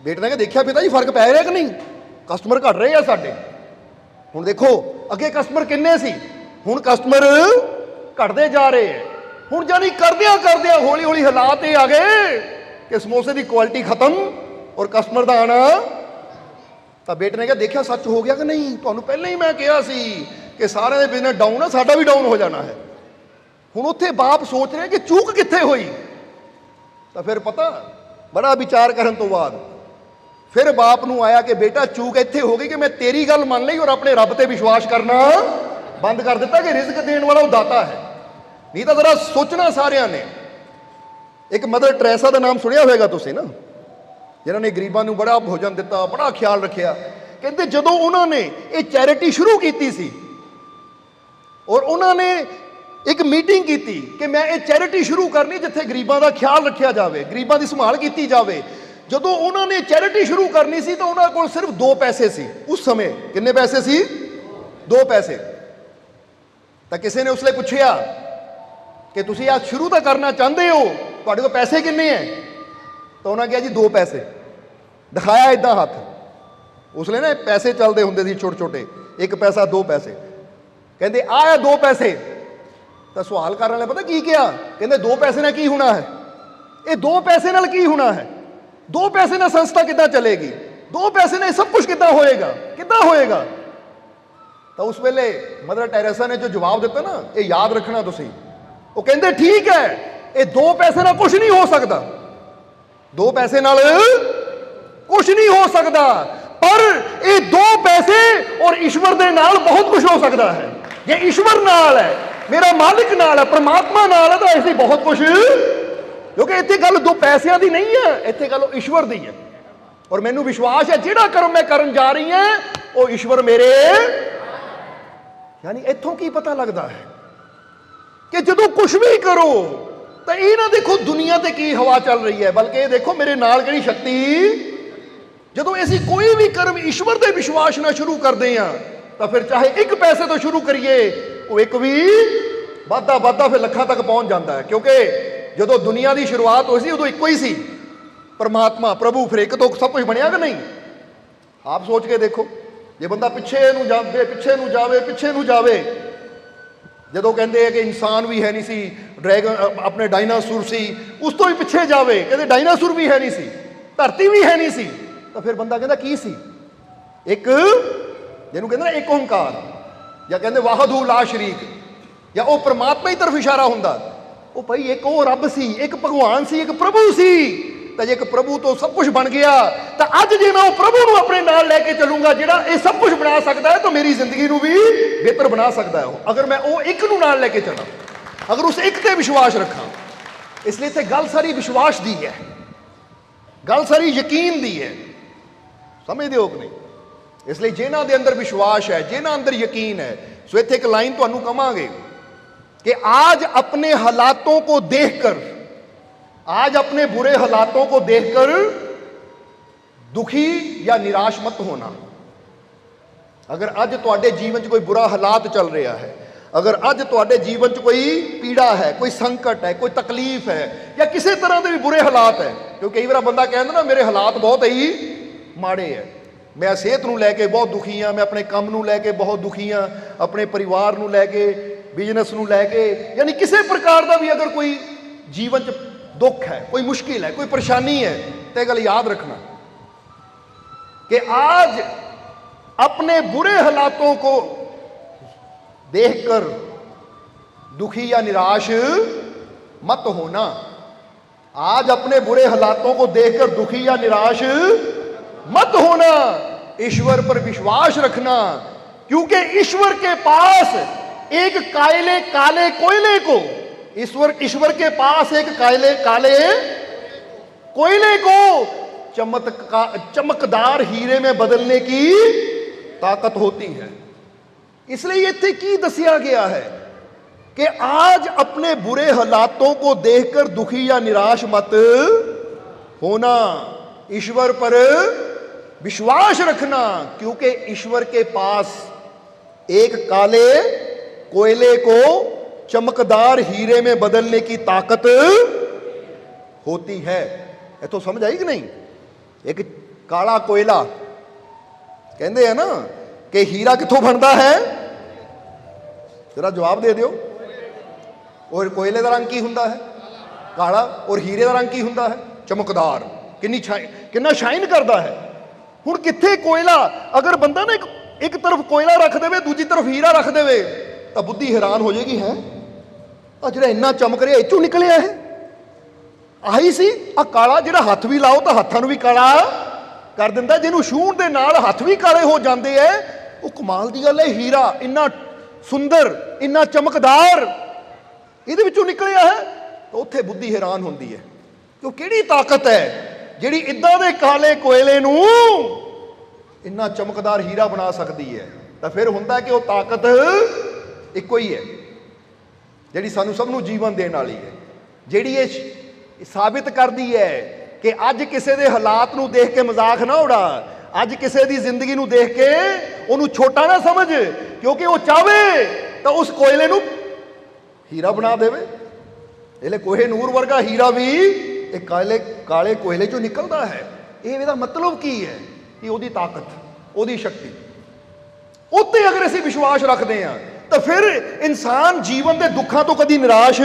ਬੇਟੇ ਨੇ ਦੇਖਿਆ ਪਿਤਾ ਜੀ ਫਰਕ ਪੈ ਰਿਹਾ ਕਿ ਨਹੀਂ, ਕਸਟਮਰ ਘਟ ਰਹੇ ਆ ਸਾਡੇ। ਹੁਣ ਦੇਖੋ ਅੱਗੇ ਕਸਟਮਰ ਕਿੰਨੇ ਸੀ, ਹੁਣ ਕਸਟਮਰ ਘਟਦੇ ਜਾ ਰਹੇ ਹੈ। ਹੁਣ ਜਾਨੀ ਕਰਦਿਆਂ ਹੌਲੀ ਹੌਲੀ ਹਾਲਾਤ ਇਹ ਆ ਗਏ ਕਿ ਸਮੋਸੇ ਦੀ ਕੁਆਲਿਟੀ ਖਤਮ ਔਰ ਕਸਟਮਰ ਦਾ ਆਣਾ। ਤਾਂ ਬੇਟੇ ਨੇ ਕਿਹਾ ਦੇਖਿਆ ਸੱਚ ਹੋ ਗਿਆ ਕਿ ਨਹੀਂ, ਤੁਹਾਨੂੰ ਪਹਿਲਾਂ ਹੀ ਮੈਂ ਕਿਹਾ ਸੀ ਕਿ ਸਾਰਿਆਂ ਦੇ ਬਿਜ਼ਨਸ ਡਾਊਨ ਆ, ਸਾਡਾ ਵੀ ਡਾਊਨ ਹੋ ਜਾਣਾ ਹੈ। ਹੁਣ ਉੱਥੇ ਬਾਪ ਸੋਚ ਰਿਹਾ ਕਿ ਚੂਕ ਕਿੱਥੇ ਹੋਈ। ਤਾਂ ਫਿਰ ਪਤਾ ਬੜਾ ਵਿਚਾਰ ਕਰਨ ਤੋਂ ਬਾਅਦ ਫਿਰ ਬਾਪ ਨੂੰ ਆਇਆ ਕਿ ਬੇਟਾ ਚੂਕ ਇੱਥੇ ਹੋ ਗਈ ਕਿ ਮੈਂ ਤੇਰੀ ਗੱਲ ਮੰਨ ਲਈ ਔਰ ਆਪਣੇ ਰੱਬ ਤੇ ਵਿਸ਼ਵਾਸ ਕਰਨਾ ਬੰਦ ਕਰ ਦਿੱਤਾ ਕਿ ਰਿਜ਼ਕ ਦੇਣ ਵਾਲਾ ਉਹ ਦਾਤਾ ਹੈ। ਨਹੀਂ ਤਾਂ ਜ਼ਰਾ ਸੋਚਣਾ ਸਾਰਿਆਂ ਨੇ। ਇੱਕ ਮਦਰ ਟਰੈਸਾ ਦਾ ਨਾਮ ਸੁਣਿਆ ਹੋਵੇਗਾ ਤੁਸੀਂ ਨਾ, ਜਿਨ੍ਹਾਂ ਨੇ ਗਰੀਬਾਂ ਨੂੰ ਬੜਾ ਭੋਜਨ ਦਿੱਤਾ, ਬੜਾ ਖਿਆਲ ਰੱਖਿਆ। ਕਹਿੰਦੇ ਜਦੋਂ ਉਹਨਾਂ ਨੇ ਇਹ ਚੈਰਿਟੀ ਸ਼ੁਰੂ ਕੀਤੀ ਸੀ ਔਰ ਉਹਨਾਂ ਨੇ ਇੱਕ ਮੀਟਿੰਗ ਕੀਤੀ ਕਿ ਮੈਂ ਇਹ ਚੈਰਿਟੀ ਸ਼ੁਰੂ ਕਰਨੀ ਜਿੱਥੇ ਗਰੀਬਾਂ ਦਾ ਖਿਆਲ ਰੱਖਿਆ ਜਾਵੇ, ਗਰੀਬਾਂ ਦੀ ਸੰਭਾਲ ਕੀਤੀ ਜਾਵੇ। ਜਦੋਂ ਉਹਨਾਂ ਨੇ ਚੈਰਿਟੀ ਸ਼ੁਰੂ ਕਰਨੀ ਸੀ ਤਾਂ ਉਹਨਾਂ ਕੋਲ ਸਿਰਫ 2 ਪੈਸੇ ਸੀ। ਉਸ ਸਮੇਂ ਕਿੰਨੇ ਪੈਸੇ ਸੀ? 2 ਪੈਸੇ। ਤਾਂ ਕਿਸੇ ਨੇ ਉਸ ਲਈ ਪੁੱਛਿਆ ਕਿ ਤੁਸੀਂ ਆ ਸ਼ੁਰੂ ਤਾਂ ਕਰਨਾ ਚਾਹੁੰਦੇ ਹੋ, ਤੁਹਾਡੇ ਕੋਲ ਪੈਸੇ ਕਿੰਨੇ ਹੈ? ਤਾਂ ਉਹਨਾਂ ਕਿਹਾ ਜੀ 2 ਪੈਸੇ। ਦਿਖਾਇਆ ਇਦਾਂ ਹੱਥ। ਉਸ ਲਈ ਨਾ ਪੈਸੇ ਚੱਲਦੇ ਹੁੰਦੇ ਸੀ ਛੋਟੇ ਛੋਟੇ, 1 ਪੈਸਾ 2 ਪੈਸੇ। ਕਹਿੰਦੇ ਆਹ 2 ਪੈਸੇ। ਤਾਂ ਸਵਾਲ ਕਰਨ ਵਾਲੇ ਪਤਾ ਕੀ ਕਿਹਾ? ਕਹਿੰਦੇ 2 ਪੈਸੇ ਨਾਲ ਕੀ ਹੋਣਾ ਹੈ? ਇਹ 2 ਪੈਸੇ ਨਾਲ ਕੀ ਹੋਣਾ ਹੈ? 2 ਪੈਸੇ ਨਾਲ ਸੰਸਥਾ ਕਿੱਦਾਂ ਚੱਲੇਗੀ? 2 ਪੈਸੇ ਨਾਲ ਸਭ ਕੁਝ ਕਿੱਦਾਂ ਹੋਏਗਾ? ਕਿੱਦਾਂ ਹੋਏਗਾ? ਤਾਂ ਉਸ ਵੇਲੇ ਮਦਰ ਟੈਰੇਸਾ ਨੇ ਜੋ ਜਵਾਬ ਦਿੱਤਾ ਨਾ, ਇਹ ਯਾਦ ਰੱਖਣਾ ਤੁਸੀਂ। ਉਹ ਕਹਿੰਦੇ ਠੀਕ ਹੈ, ਇਹ 2 ਪੈਸੇ ਨਾਲ ਕੁਝ ਨਹੀਂ ਹੋ ਸਕਦਾ, 2 ਪੈਸੇ ਨਾਲ ਕੁਝ ਨਹੀਂ ਹੋ ਸਕਦਾ, ਪਰ ਇਹ 2 ਪੈਸੇ ਔਰ ਈਸ਼ਵਰ ਦੇ ਨਾਲ ਬਹੁਤ ਕੁਝ ਹੋ ਸਕਦਾ ਹੈ। ਜੇ ਈਸ਼ਵਰ ਨਾਲ ਹੈ, ਮੇਰਾ ਮਾਲਿਕ ਨਾਲ ਹੈ, ਪਰਮਾਤਮਾ ਨਾਲ ਹੈ, ਤਾਂ ਇਸ ਲਈ ਬਹੁਤ ਕੁਝ। ਕਿਉਂਕਿ ਇੱਥੇ ਗੱਲ 2 ਪੈਸਿਆਂ ਦੀ ਨਹੀਂ ਹੈ, ਇੱਥੇ ਗੱਲ ਈਸ਼ਵਰ ਦੀ ਹੈ। ਔਰ ਮੈਨੂੰ ਵਿਸ਼ਵਾਸ ਹੈ ਜਿਹੜਾ ਕਰਮ ਮੈਂ ਕਰਨ ਜਾ ਰਹੀ ਹਾਂ ਉਹ ਈਸ਼ਵਰ ਮੇਰੇ। ਯਾਨੀ ਇੱਥੋਂ ਕੀ ਪਤਾ ਲੱਗਦਾ ਹੈ ਕਿ ਜਦੋਂ ਕੁਝ ਵੀ ਕਰੋ ਤਾਂ ਇਹ ਨਾ ਦੇਖੋ ਦੁਨੀਆ ਤੇ ਕੀ ਹਵਾ ਚੱਲ ਰਹੀ ਹੈ, ਬਲਕਿ ਇਹ ਦੇਖੋ ਮੇਰੇ ਨਾਲ ਕਿਹੜੀ ਸ਼ਕਤੀ। ਜਦੋਂ ਅਸੀਂ ਕੋਈ ਵੀ ਕਰਮ ਈਸ਼ਵਰ ਦੇ ਵਿਸ਼ਵਾਸ ਨਾਲ ਸ਼ੁਰੂ ਕਰਦੇ ਹਾਂ ਤਾਂ ਫਿਰ ਚਾਹੇ 1 ਪੈਸੇ ਤੋਂ ਸ਼ੁਰੂ ਕਰੀਏ, ਉਹ 1 ਵੀ ਵੱਧਦਾ ਫਿਰ ਲੱਖਾਂ ਤੱਕ ਪਹੁੰਚ ਜਾਂਦਾ ਹੈ। ਕਿਉਂਕਿ ਜਦੋਂ ਦੁਨੀਆ ਦੀ ਸ਼ੁਰੂਆਤ ਹੋਈ ਸੀ ਉਦੋਂ ਇੱਕੋ ਹੀ ਸੀ, ਪਰਮਾਤਮਾ ਪ੍ਰਭੂ। ਫਿਰ ਇੱਕ ਤੋਂ ਸਭ ਕੁਝ ਬਣਿਆ ਕਿ ਨਹੀਂ? ਆਪ ਸੋਚ ਕੇ ਦੇਖੋ, ਜੇ ਬੰਦਾ ਪਿੱਛੇ ਨੂੰ ਜਾਵੇ, ਜਦੋਂ ਕਹਿੰਦੇ ਆ ਕਿ ਇਨਸਾਨ ਵੀ ਹੈ ਨਹੀਂ ਸੀ, ਡਰੈਗਨ ਆਪਣੇ ਡਾਇਨਾਸੌਰ ਸੀ, ਉਸ ਤੋਂ ਵੀ ਪਿੱਛੇ ਜਾਵੇ, ਕਹਿੰਦੇ ਡਾਇਨਾਸੌਰ ਵੀ ਹੈ ਨਹੀਂ ਸੀ, ਧਰਤੀ ਵੀ ਹੈ ਨਹੀਂ ਸੀ, ਤਾਂ ਫਿਰ ਬੰਦਾ ਕਹਿੰਦਾ ਕੀ ਸੀ? ਇੱਕ, ਜਿਹਨੂੰ ਕਹਿੰਦੇ ਨਾ ਇੱਕ ਓਂਕਾਰ, ਜਾਂ ਕਹਿੰਦੇ ਵਾਹਿਦੂ ਲਾ ਸ਼ਰੀਕ, ਜਾਂ ਉਹ ਪਰਮਾਤਮਾ ਦੀ ਤਰਫ ਇਸ਼ਾਰਾ ਹੁੰਦਾ। ਉਹ ਭਾਈ ਇੱਕ ਉਹ ਰੱਬ ਸੀ, ਇੱਕ ਭਗਵਾਨ ਸੀ, ਇੱਕ ਪ੍ਰਭੂ ਸੀ। ਤਾਂ ਜੇ ਇੱਕ ਪ੍ਰਭੂ ਤੋਂ ਸਭ ਕੁਝ ਬਣ ਗਿਆ, ਤਾਂ ਅੱਜ ਜੇ ਮੈਂ ਉਹ ਪ੍ਰਭੂ ਨੂੰ ਆਪਣੇ ਨਾਲ ਲੈ ਕੇ ਚੱਲੂੰਗਾ ਜਿਹੜਾ ਇਹ ਸਭ ਕੁਝ ਬਣਾ ਸਕਦਾ ਹੈ, ਤਾਂ ਮੇਰੀ ਜ਼ਿੰਦਗੀ ਨੂੰ ਵੀ ਬਿਹਤਰ ਬਣਾ ਸਕਦਾ ਹੈ ਉਹ, ਅਗਰ ਮੈਂ ਉਹ ਇੱਕ ਨੂੰ ਨਾਲ ਲੈ ਕੇ ਚੱਲਾਂ, ਅਗਰ ਉਸ ਇੱਕ ਤੇ ਵਿਸ਼ਵਾਸ ਰੱਖਾਂ। ਇਸ ਲਈ ਇੱਥੇ ਗੱਲ ਸਾਰੀ ਵਿਸ਼ਵਾਸ ਦੀ ਹੈ, ਗੱਲ ਸਾਰੀ ਯਕੀਨ ਦੀ ਹੈ। ਸਮਝਦੇ ਹੋ ਕਿ ਨਹੀਂ? ਇਸ ਲਈ ਜਿਨ੍ਹਾਂ ਦੇ ਅੰਦਰ ਵਿਸ਼ਵਾਸ ਹੈ, ਜਿਨ੍ਹਾਂ ਅੰਦਰ ਯਕੀਨ है, सो ਇੱਥੇ ਇੱਕ ਲਾਈਨ ਤੁਹਾਨੂੰ ਕਵਾਂਗੇ कि आज अपने हालातों को देखकर, आज अपने बुरे हालातों को देखकर दुखी या निराश मत होना। अगर अज तुहाडे जीवन च कोई बुरा हालात चल रहा है, अगर अज तुहाडे जीवन च कोई पीड़ा है, कोई संकट है, कोई तकलीफ है, या किसी तरह के भी बुरे हालात है, क्योंकि कई बार बंदा कहता ना मेरे हालात बहुत ही माड़े है, मैं सेहत नूं लैके बहुत दुखी हाँ, मैं अपने काम नूं लैके बहुत दुखी हाँ, अपने परिवार नूं लैके, बिजनेस नूं लैके, यानी किसी प्रकार का भी अगर कोई जीवन च दुख है, कोई मुश्किल है, कोई परेशानी है, तो यह गल याद रखना कि आज अपने बुरे हालातों को देखकर दुखी या निराश मत होना। आज अपने बुरे हालातों को देखकर दुखी या निराश मत होना, ईश्वर पर विश्वास रखना, क्योंकि ईश्वर के पास एक काले कोयले को, ईश्वर के पास एक काले कोयले को चमकदार हीरे में बदलने की ताकत होती है। इसलिए इत्थे की दसिया गया है कि आज अपने बुरे हालातों को देखकर दुखी या निराश मत होना, ईश्वर पर विश्वास रखना, क्योंकि ईश्वर के पास एक काले कोयले को चमकदार हीरे में बदलने की ताकत होती है। ये तो समझ आई कि नहीं? एक काला कोयला कहते हैं ना कि हीरा कित्थों बनता है, जरा जवाब दे दियो। और कोयले का रंग की हुंदा है? काला। और हीरे का रंग की हुंदा है? चमकदार। कितना शाइन करता है। हुण कित्थे कोयला, अगर बंदा ना एक तरफ कोयला रख देवे, दूजी तरफ हीरा रख देवे, तो बुद्धि हैरान हो जाएगी, है आ जिहड़ा इन्ना चमक रहा इचों निकलिया है, आही सी आ काला जिहड़ा हथ भी लाओ तो हत्थां नूं भी काला कर दिंदा, जिहनूं छूहण दे नाल हथ भी काले हो जाते हैं। वो कमाल की गल है, हीरा इन्ना सुंदर, इन्ना चमकदार इहदे विचों निकलिया है, तो उत्थे बुद्धि हैरान होंदी है कि किहड़ी ताकत है जिहड़ी इदां दे काले कोयले नूं इन्ना चमकदार हीरा बना सकती है। तो फिर हुंदा कि वो ताकत इक्को ही है जिहड़ी सानूं सब नूं जीवन देण वाली है, जिहड़ी ये साबित करदी है कि अज किसी दे हालात नूं देख के मजाक ना उड़ा, अज किसी दी जिंदगी नूं देख के उहनूं छोटा ना समझ, क्योंकि वो चाहे तो उस कोयले नूं हीरा बना देवे। इहले कोहे नूर वर्गा हीरा भी एक काले कोयले चों निकलदा है। इहदा मतलब की है कि उहदी ताकत, उहदी शक्ति, उत्ते अगर असीं विश्वास रखते हैं तो फिर इंसान जीवन के दुखों तो कभी निराश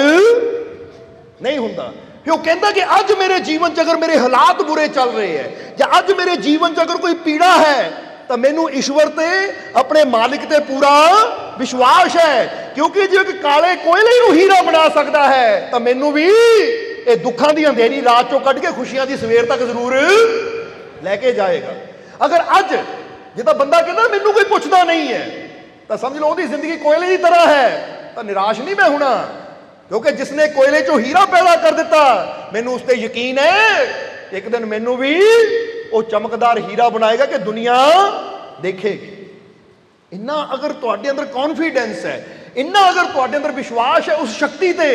नहीं होंदा। फिर वो कहता कि अज मेरे जीवन च अगर मेरे हालात बुरे चल रहे हैं या अज मेरे जीवन च अगर कोई पीड़ा है तो मैनू ईश्वर ते अपने मालिक ते पूरा विश्वास है, क्योंकि जो एक काले कोयले नूं हीरा बना सकता है तो मैनू भी ये दुखों की अंधेरी रात चों कढ़ के खुशियां की सवेर तक जरूर लैके जाएगा। अगर अज जिदा बंदा कहता मैनू कोई पुछदा नहीं है तो समझ लो उसकी जिंदगी कोयले की तरह है, तो निराश नहीं मैं होना, क्योंकि जिसने कोयले चो हीरा पैदा कर दिता मैनू उस पर यकीन है एक दिन मैनू भी वो चमकदार हीरा बनाएगा कि दुनिया देखेगी। इन्ना अगर तुहाडे अंदर कॉन्फिडेंस है, इन्ना अगर तुहाडे अंदर विश्वास है उस शक्ति ते,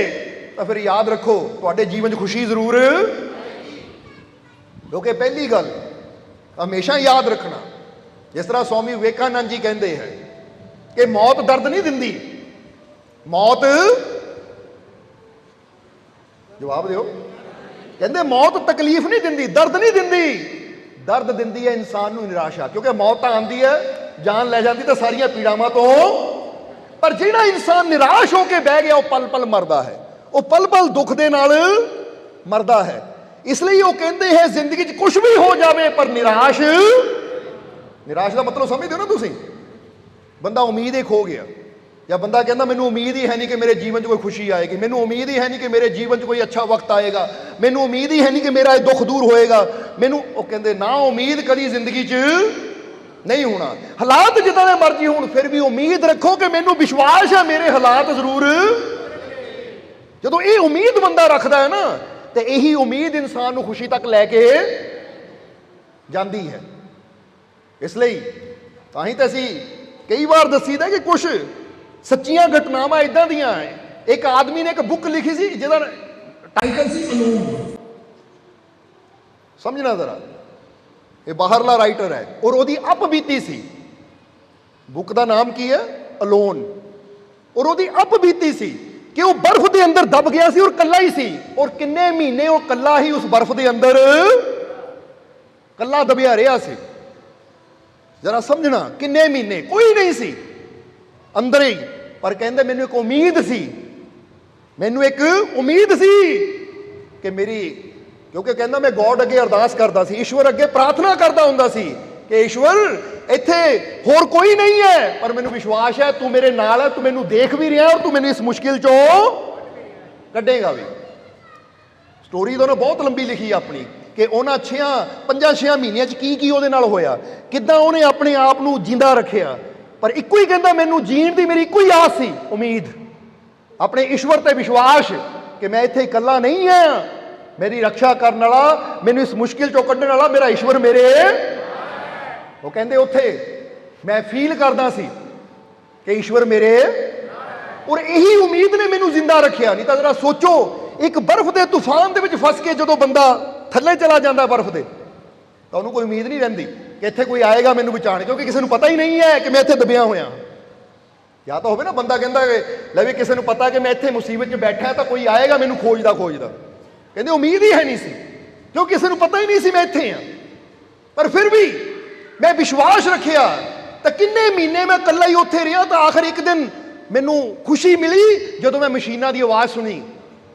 तो फिर याद रखो तुहाडे जीवन च खुशी जरूर, क्योंकि पहली गल हमेशा याद रखना, जिस तरह स्वामी विवेकानंद जी कहते हैं कि मौत दर्द नहीं दिंदी, मौत जवाब दो, कहते मौत तकलीफ नहीं दिंदी, दर्द नहीं दिंदी, दर्द दिंदी है इंसान नूं निराशा, क्योंकि मौत तो आती है जान लै जाती तो सारिया पीड़ावां तो, पर जिहड़ा इंसान निराश होकर बह गया वह पल पल मरदा है, वह पल पल दुख दे नाल मरदा है। इसलिए वो कहते हैं जिंदगी च कुछ भी हो जाए पर निराश, निराश का मतलब समझते हो ना तुसीं, बंदा उम्मीद ही खो गया, या बंदा कहता मैनू उम्मीद ही है नहीं कि मेरे जीवन च कोई खुशी आएगी, मैनू उम्मीद ही है नहीं कि मेरे जीवन च कोई अच्छा वक्त आएगा, मैनू उम्मीद ही है नहीं कि मेरा दुख दूर होएगा, मैनू वो कहते ना उम्मीद कभी जिंदगी च नहीं होना, हालात जिदा दे मर्जी होण फिर भी उम्मीद रखो कि मैनू विश्वास है मेरे हालात जरूर, जो ये उम्मीद बंदा रखता है ना तो यही उम्मीद इंसान को खुशी तक लैके जाती है। इसलिए तां तो असीं कई बार दसीदा कि कुछ सच्चियां घटनावां इदां दियां हैं। एक आदमी ने एक बुक लिखी सी जिहदा टाइटल सी अलोन, समझना जरा, ये बाहरला राइटर है और उसकी अप बीती सी, बुक का नाम की है अलोन, और उसकी अप बीती सी कि वह बर्फ के अंदर दब गया सी और कला ही सी, और किन्ने महीने वह कला ही उस बर्फ के अंदर कला दबिया रहा सी। जरा समझना किन्ने महीने कोई नहीं सी अंदर ही, पर कहते मैनू एक उम्मीद सी, मैनू एक उम्मीद सी कि मेरी, क्योंकि कहता मैं गॉड अगे अरदास करता सी, ईश्वर अगे प्रार्थना करता हुंदा सी कि ईश्वर इत्थे होर कोई नहीं है पर मैनू विश्वास है तू मेरे नाल है, तू मैनू देख भी रहा और तू मैनू इस मुश्किल चो कड्डेगा भी। स्टोरी तो उन्हें बहुत लंबी लिखी अपनी कि उन्हें 5-6 महीनों की उहदे नाल होया, किद्दां उहने अपने आप नूं जिंदा रखिया, पर इक्को ही कहता मैनू जीण दी मेरी इक्को ही आस सी, उम्मीद, अपने ईश्वर ते विश्वास कि मैं इत्थे इकल्ला नहीं है, मेरी रक्षा करने वाला, मैनू इस मुश्किल चो कड्ढण वाला मेरा ईश्वर मेरे, वो कहते उत्थे मैं फील करदा सी कि ईश्वर मेरे, और यही उम्मीद ने मैनू जिंदा रखिया। नहीं तो जरा सोचो एक बर्फ के तूफान के फस के जो बंदा थले चला जाता बर्फ के, तो उन्होंने कोई उम्मीद नहीं रहिंदी कि इत्थे कोई आएगा मैनू बचाने, क्योंकि किसी को पता ही नहीं है कि मैं इत्थे दबिया होया। या तो होवे ना बंदा कहता ले भी किसी को पता कि मैं इत्थे मुसीबत में बैठा है तो कोई आएगा मैनू खोजदा खोजदा, कहते उम्मीद ही है नहीं सी, क्योंकि किसी को पता ही नहीं सी मैं इत्थे हाँ, पर फिर भी मैं विश्वास रखिया तो किन्ने महीने मैं कल्ला ही उत्थे रहा, तो आखिर एक दिन मैनू खुशी मिली जो मैं मशीनां की आवाज़ सुनी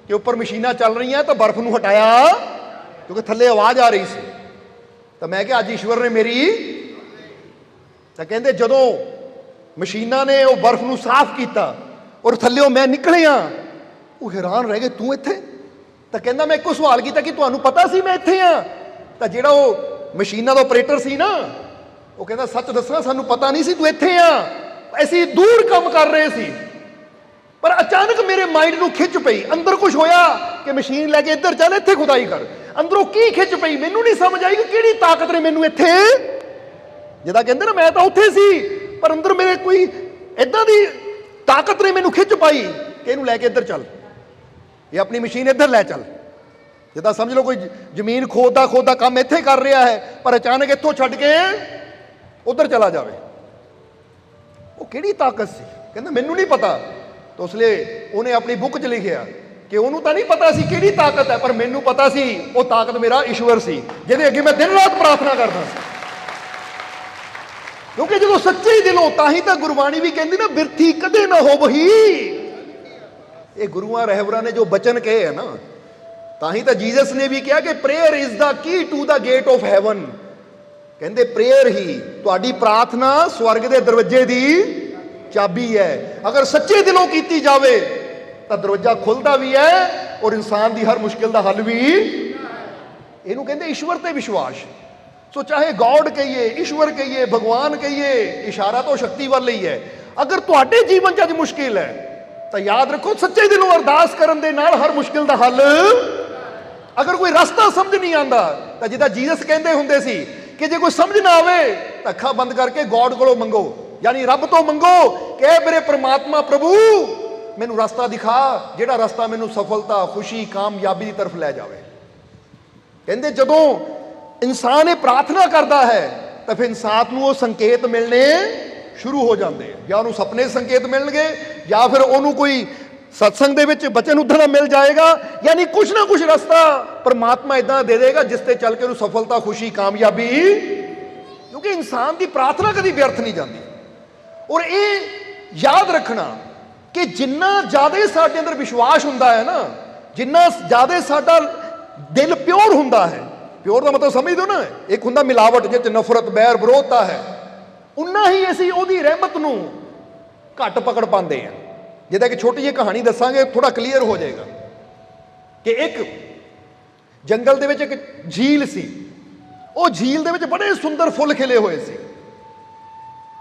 कि ऊपर मशीनां चल रही हैं, तो बर्फ नूं हटाया क्योंकि थल्ले आवाज़ आ रही सी, तो मैं क्या अज ईश्वर ने मेरी, तो कहते जदों मशीनां ने वो बर्फ नूं साफ किया और थल्ले मैं निकलिया, वो हैरान रह गए तू इत्थे, तो कहता मैं एक सवाल किया कि तुहानूं पता सी मैं इत्थे हाँ, तो जिहड़ा वो मशीनां दा ऑपरेटर सी ना वो कहता सच दसना सानूं पता नहीं सी तू इत्थे हाँ, असीं दूर काम कर रहे सी, पर अचानक मेरे माइंड नूं खिच पई, अंदर कुछ होया कि मशीन लैके इधर चल इत्थे खुदाई कर, अंदरों की खिच पई मैनू नहीं समझ आई कि किहड़ी ताकत ने मैनू इत्थे, जिदा कहंदे ना मैं तो उत्थे सी पर अंदर मेरे कोई इदां दी ताकत ने मैनू खिच पाई कि इहनूं लैके इधर चल, ये अपनी मशीन इधर लै चल, जिदा समझ लो कोई जमीन खोददा खोददा काम इत्थे कर रहा है पर अचानक इत्थों छड्ड के उधर चला जाए, वो किहड़ी ताकत सी, कहंदा मैनू नहीं पता। तो इसलिए उन्हें अपनी बुक च लिखिया कि उन्होंने तो नहीं पता सी किहड़ी ताकत है, पर मैनू पता सी वो ताकत मेरा ईश्वर सी, जिहदे अगे मैं दिन रात प्रार्थना करता सी, क्योंकि जो सच्चे ही दिलों, ताही तो गुरबाणी भी कहती ना बिरथी कदे ना हो वही, ये गुरुआं रहबरां ने जो बचन कहे है ना ਤਾਂ ਹੀ ਤਾਂ ਜੀਸਸ ਨੇ ਵੀ ਕਿਹਾ ਕਿ prayer is the key to the gate of heaven. ਕਹਿੰਦੇ ਪ੍ਰੇਅਰ ਹੀ, ਤੁਹਾਡੀ ਪ੍ਰਾਰਥਨਾ ਸਵਰਗ ਦੇ ਦਰਵਾਜ਼ੇ ਦੀ ਚਾਬੀ ਹੈ। ਅਗਰ ਸੱਚੇ ਦਿਲੋਂ ਕੀਤੀ ਜਾਵੇ ਤਾਂ ਦਰਵਾਜ਼ਾ ਖੁੱਲਦਾ ਵੀ ਹੈ ਔਰ ਇਨਸਾਨ ਦੀ ਹਰ ਮੁਸ਼ਕਿਲ ਦਾ ਹੱਲ ਵੀ। ਇਹਨੂੰ ਕਹਿੰਦੇ ਈਸ਼ਵਰ ਤੇ ਵਿਸ਼ਵਾਸ। ਸੋ ਚਾਹੇ ਗੋਡ ਕਹੀਏ, ਈਸ਼ਵਰ ਕਹੀਏ, ਭਗਵਾਨ ਕਹੀਏ, ਇਸ਼ਾਰਾ ਤਾਂ ਸ਼ਕਤੀ ਵੱਲ ਹੀ ਹੈ। ਅਗਰ ਤੁਹਾਡੇ ਜੀਵਨ 'ਚ ਅੱਜ ਮੁਸ਼ਕਿਲ ਹੈ ਤਾਂ ਯਾਦ ਰੱਖੋ, ਸੱਚੇ ਦਿਲੋਂ ਅਰਦਾਸ ਕਰਨ ਦੇ ਨਾਲ ਹਰ ਮੁਸ਼ਕਿਲ ਦਾ ਹੱਲ। ਅਗਰ ਕੋਈ ਰਸਤਾ ਸਮਝ ਨਹੀਂ ਆਉਂਦਾ ਤਾਂ ਜਿੱਦਾਂ ਜੀਸਸ ਕਹਿੰਦੇ ਹੁੰਦੇ ਸੀ ਕਿ ਜੇ ਕੋਈ ਸਮਝ ਨਾ ਆਵੇ ਤਾਂ ਅੱਖਾਂ ਬੰਦ ਕਰਕੇ ਗੋਡ ਕੋਲੋਂ ਮੰਗੋ, ਯਾਨੀ ਰੱਬ ਤੋਂ ਮੰਗੋ ਕਿ ਮੇਰੇ ਪ੍ਰਮਾਤਮਾ ਪ੍ਰਭੂ ਮੈਨੂੰ ਰਸਤਾ ਦਿਖਾ, ਜਿਹੜਾ ਰਸਤਾ ਮੈਨੂੰ ਸਫਲਤਾ, ਖੁਸ਼ੀ, ਕਾਮਯਾਬੀ ਦੀ ਤਰਫ ਲੈ ਜਾਵੇ। ਕਹਿੰਦੇ ਜਦੋਂ ਇਨਸਾਨ ਇਹ ਪ੍ਰਾਰਥਨਾ ਕਰਦਾ ਹੈ ਤਾਂ ਫਿਰ ਇਨਸਾਨ ਨੂੰ ਉਹ ਸੰਕੇਤ ਮਿਲਣੇ ਸ਼ੁਰੂ ਹੋ ਜਾਂਦੇ ਆ। ਜਾਂ ਉਹਨੂੰ ਸੁਪਨੇ ਸੰਕੇਤ ਮਿਲਣਗੇ, ਜਾਂ ਫਿਰ ਉਹਨੂੰ ਕੋਈ ਸਤਸੰਗ ਦੇ ਵਿੱਚ ਬਚਨ ਉੱਧਰ ਮਿਲ ਜਾਏਗਾ, ਯਾਨੀ ਕੁਛ ਨਾ ਕੁਛ ਰਸਤਾ ਪਰਮਾਤਮਾ ਇਦਾਂ ਦੇ ਦੇਗਾ ਜਿਸ ਤੇ ਚੱਲ ਕੇ ਉਹਨੂੰ ਸਫਲਤਾ, ਖੁਸ਼ੀ, ਕਾਮਯਾਬੀ। ਕਿਉਂਕਿ ਇਨਸਾਨ ਦੀ ਪ੍ਰਾਰਥਨਾ ਕਦੀ ਵਿਅਰਥ ਨਹੀਂ ਜਾਂਦੀ। ਔਰ ਇਹ ਯਾਦ ਰੱਖਣਾ ਕਿ ਜਿੰਨਾ ਜ਼ਿਆਦਾ ਸਾਡੇ ਅੰਦਰ ਵਿਸ਼ਵਾਸ ਹੁੰਦਾ ਹੈ ਨਾ, ਜਿੰਨਾ ਜ਼ਿਆਦਾ ਸਾਡਾ ਦਿਲ ਪਿਓਰ ਹੁੰਦਾ ਹੈ, ਪਿਓਰ ਦਾ ਮਤਲਬ ਸਮਝਦੇ ਹੋ ਨਾ, ਇੱਕ ਹੁੰਦਾ ਮਿਲਾਵਟ ਜਿਹ 'ਚ ਨਫ਼ਰਤ, ਬੈਰ, ਵਿਰੋਧਤਾ ਹੈ, ਉਨਾ ਹੀ ਅਸੀਂ ਉਹਦੀ ਰਹਿਮਤ ਨੂੰ ਘੱਟ ਪਕੜ ਪਾਉਂਦੇ ਹਾਂ। ਜਿੱਦਾਂ ਕਿ ਛੋਟੀ ਜਿਹੀ ਕਹਾਣੀ ਦੱਸਾਂਗੇ, ਥੋੜਾ ਕਲੀਅਰ ਹੋ ਜਾਏਗਾ ਕਿ ਇੱਕ ਜੰਗਲ ਦੇ ਵਿੱਚ ਇੱਕ ਝੀਲ ਸੀ। ਉਹ ਝੀਲ ਦੇ ਵਿੱਚ ਬੜੇ ਸੁੰਦਰ ਫੁੱਲ ਖਿਲੇ ਹੋਏ ਸੀ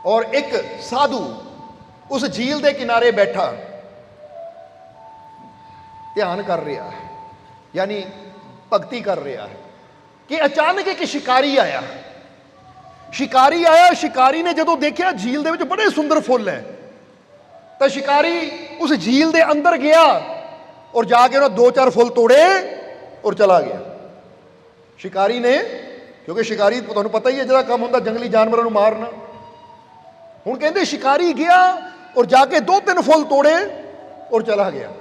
ਔਰ ਇੱਕ ਸਾਧੂ ਉਸ ਝੀਲ ਦੇ ਕਿਨਾਰੇ ਬੈਠਾ ਧਿਆਨ ਕਰ ਰਿਹਾ ਹੈ, ਯਾਨੀ ਭਗਤੀ ਕਰ ਰਿਹਾ ਹੈ ਕਿ ਅਚਾਨਕ ਇੱਕ ਸ਼ਿਕਾਰੀ ਆਇਆ। ਸ਼ਿਕਾਰੀ ਨੇ ਜਦੋਂ ਦੇਖਿਆ ਝੀਲ ਦੇ ਵਿੱਚ ਬੜੇ ਸੁੰਦਰ ਫੁੱਲ ਹੈ ਤਾਂ ਸ਼ਿਕਾਰੀ ਉਸ ਝੀਲ ਦੇ ਅੰਦਰ ਗਿਆ ਔਰ ਜਾ ਕੇ ਉਹਨਾਂ 2-4 ਫੁੱਲ ਤੋੜੇ ਔਰ ਚਲਾ ਗਿਆ। ਸ਼ਿਕਾਰੀ ਨੇ, ਕਿਉਂਕਿ ਸ਼ਿਕਾਰੀ ਤੁਹਾਨੂੰ ਪਤਾ ਹੀ ਹੈ ਜਿਹੜਾ ਕੰਮ ਹੁੰਦਾ ਜੰਗਲੀ ਜਾਨਵਰਾਂ ਨੂੰ ਮਾਰਨਾ। ਹੁਣ ਕਹਿੰਦੇ ਸ਼ਿਕਾਰੀ ਗਿਆ ਔਰ ਜਾ ਕੇ 2-3 ਫੁੱਲ ਤੋੜੇ ਔਰ ਚਲਾ ਗਿਆ।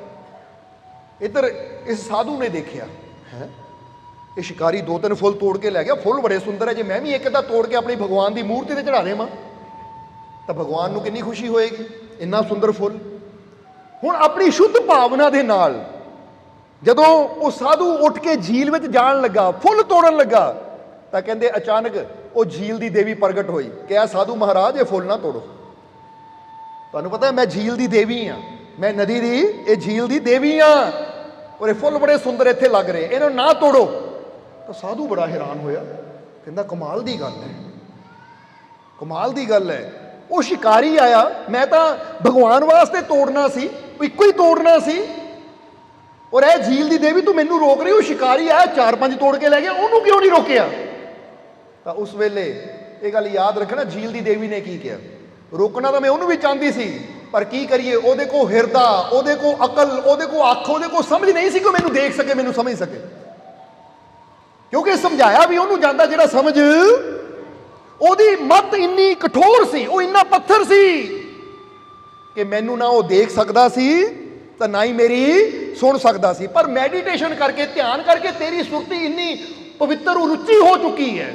ਇੱਧਰ ਇਸ ਸਾਧੂ ਨੇ ਦੇਖਿਆ, ਹੈ ਇਹ ਸ਼ਿਕਾਰੀ 2-3 ਫੁੱਲ ਤੋੜ ਕੇ ਲੈ ਗਿਆ, ਫੁੱਲ ਬੜੇ ਸੁੰਦਰ ਹੈ, ਜੇ ਮੈਂ ਵੀ ਇੱਕ ਅੱਧਾ ਤੋੜ ਕੇ ਆਪਣੀ ਭਗਵਾਨ ਦੀ ਮੂਰਤੀ ਤੇ ਚੜਾ ਦੇਵਾਂ ਤਾਂ ਭਗਵਾਨ ਨੂੰ ਕਿੰਨੀ ਖੁਸ਼ੀ ਹੋਏਗੀ, ਇੰਨਾ ਸੁੰਦਰ ਫੁੱਲ। ਹੁਣ ਆਪਣੀ ਸ਼ੁੱਧ ਭਾਵਨਾ ਦੇ ਨਾਲ ਜਦੋਂ ਉਹ ਸਾਧੂ ਉੱਠ ਕੇ ਝੀਲ ਵਿੱਚ ਜਾਣ ਲੱਗਾ, ਫੁੱਲ ਤੋੜਨ ਲੱਗਾ, ਤਾਂ ਕਹਿੰਦੇ ਅਚਾਨਕ ਉਹ ਝੀਲ ਦੀ ਦੇਵੀ ਪ੍ਰਗਟ ਹੋਈ। ਕਿਹਾ ਸਾਧੂ ਮਹਾਰਾਜ ਇਹ ਫੁੱਲ ਨਾ ਤੋੜੋ, ਤੁਹਾਨੂੰ ਪਤਾ ਮੈਂ ਝੀਲ ਦੀ ਦੇਵੀ ਹਾਂ, ਮੈਂ ਨਦੀ ਦੀ, ਇਹ ਝੀਲ ਦੀ ਦੇਵੀ ਹਾਂ ਔਰ ਇਹ ਫੁੱਲ ਬੜੇ ਸੁੰਦਰ ਇੱਥੇ ਲੱਗ ਰਹੇ, ਇਹਨਾਂ ਨੂੰ ਨਾ ਤੋੜੋ। ਤਾਂ ਸਾਧੂ ਬੜਾ ਹੈਰਾਨ ਹੋਇਆ, ਕਹਿੰਦਾ ਕਮਾਲ ਦੀ ਗੱਲ ਹੈ, ਕਮਾਲ ਦੀ ਗੱਲ ਹੈ। ਉਹ ਸ਼ਿਕਾਰੀ ਆਇਆ, ਮੈਂ ਤਾਂ ਭਗਵਾਨ ਵਾਸਤੇ ਤੋੜਨਾ ਸੀ, ਇੱਕੋ ਹੀ ਤੋੜਨਾ ਸੀ, ਔਰ ਇਹ ਝੀਲ ਦੀ ਦੇਵੀ ਤੂੰ ਮੈਨੂੰ ਰੋਕ ਰਹੀ। ਉਹ ਸ਼ਿਕਾਰੀ ਆਇਆ 4-5 ਤੋੜ ਕੇ ਲੈ ਗਿਆ, ਉਹਨੂੰ ਕਿਉਂ ਨਹੀਂ ਰੋਕਿਆ? ਤਾਂ ਉਸ ਵੇਲੇ ਇਹ ਗੱਲ ਯਾਦ ਰੱਖਣਾ, ਝੀਲ ਦੀ ਦੇਵੀ ਨੇ ਕੀ ਕਿਹਾ, ਰੋਕਣਾ ਤਾਂ ਮੈਂ ਉਹਨੂੰ ਵੀ ਚਾਹੁੰਦੀ ਸੀ, ਪਰ ਕੀ ਕਰੀਏ, ਉਹਦੇ ਕੋਲ ਹਿਰਦਾ, ਉਹਦੇ ਕੋਲ ਅਕਲ, ਉਹਦੇ ਕੋਲ ਅੱਖ, ਉਹਦੇ ਕੋਲ ਸਮਝ ਨਹੀਂ ਸੀ ਕਿ ਮੈਨੂੰ ਦੇਖ ਸਕੇ, ਮੈਨੂੰ ਸਮਝ ਸਕੇ। ਕਿਉਂਕਿ ਸਮਝਾਇਆ ਵੀ ਉਹਨੂੰ ਜਾਂਦਾ ਜਿਹੜਾ ਸਮਝ, ਉਹਦੀ ਮੱਤ ਇੰਨੀ ਕਠੋਰ ਸੀ, ਉਹ ਇੰਨਾ ਪੱਥਰ ਸੀ ਕਿ ਮੈਨੂੰ ਨਾ ਉਹ ਦੇਖ ਸਕਦਾ ਸੀ ਤਾਂ ਨਾ ਹੀ ਮੇਰੀ ਸੁਣ ਸਕਦਾ ਸੀ। ਪਰ ਮੈਡੀਟੇਸ਼ਨ ਕਰਕੇ, ਧਿਆਨ ਕਰਕੇ ਤੇਰੀ ਸੁਰਤੀ ਇੰਨੀ ਪਵਿੱਤਰ ਉਰੁਚੀ ਹੋ ਚੁੱਕੀ ਹੈ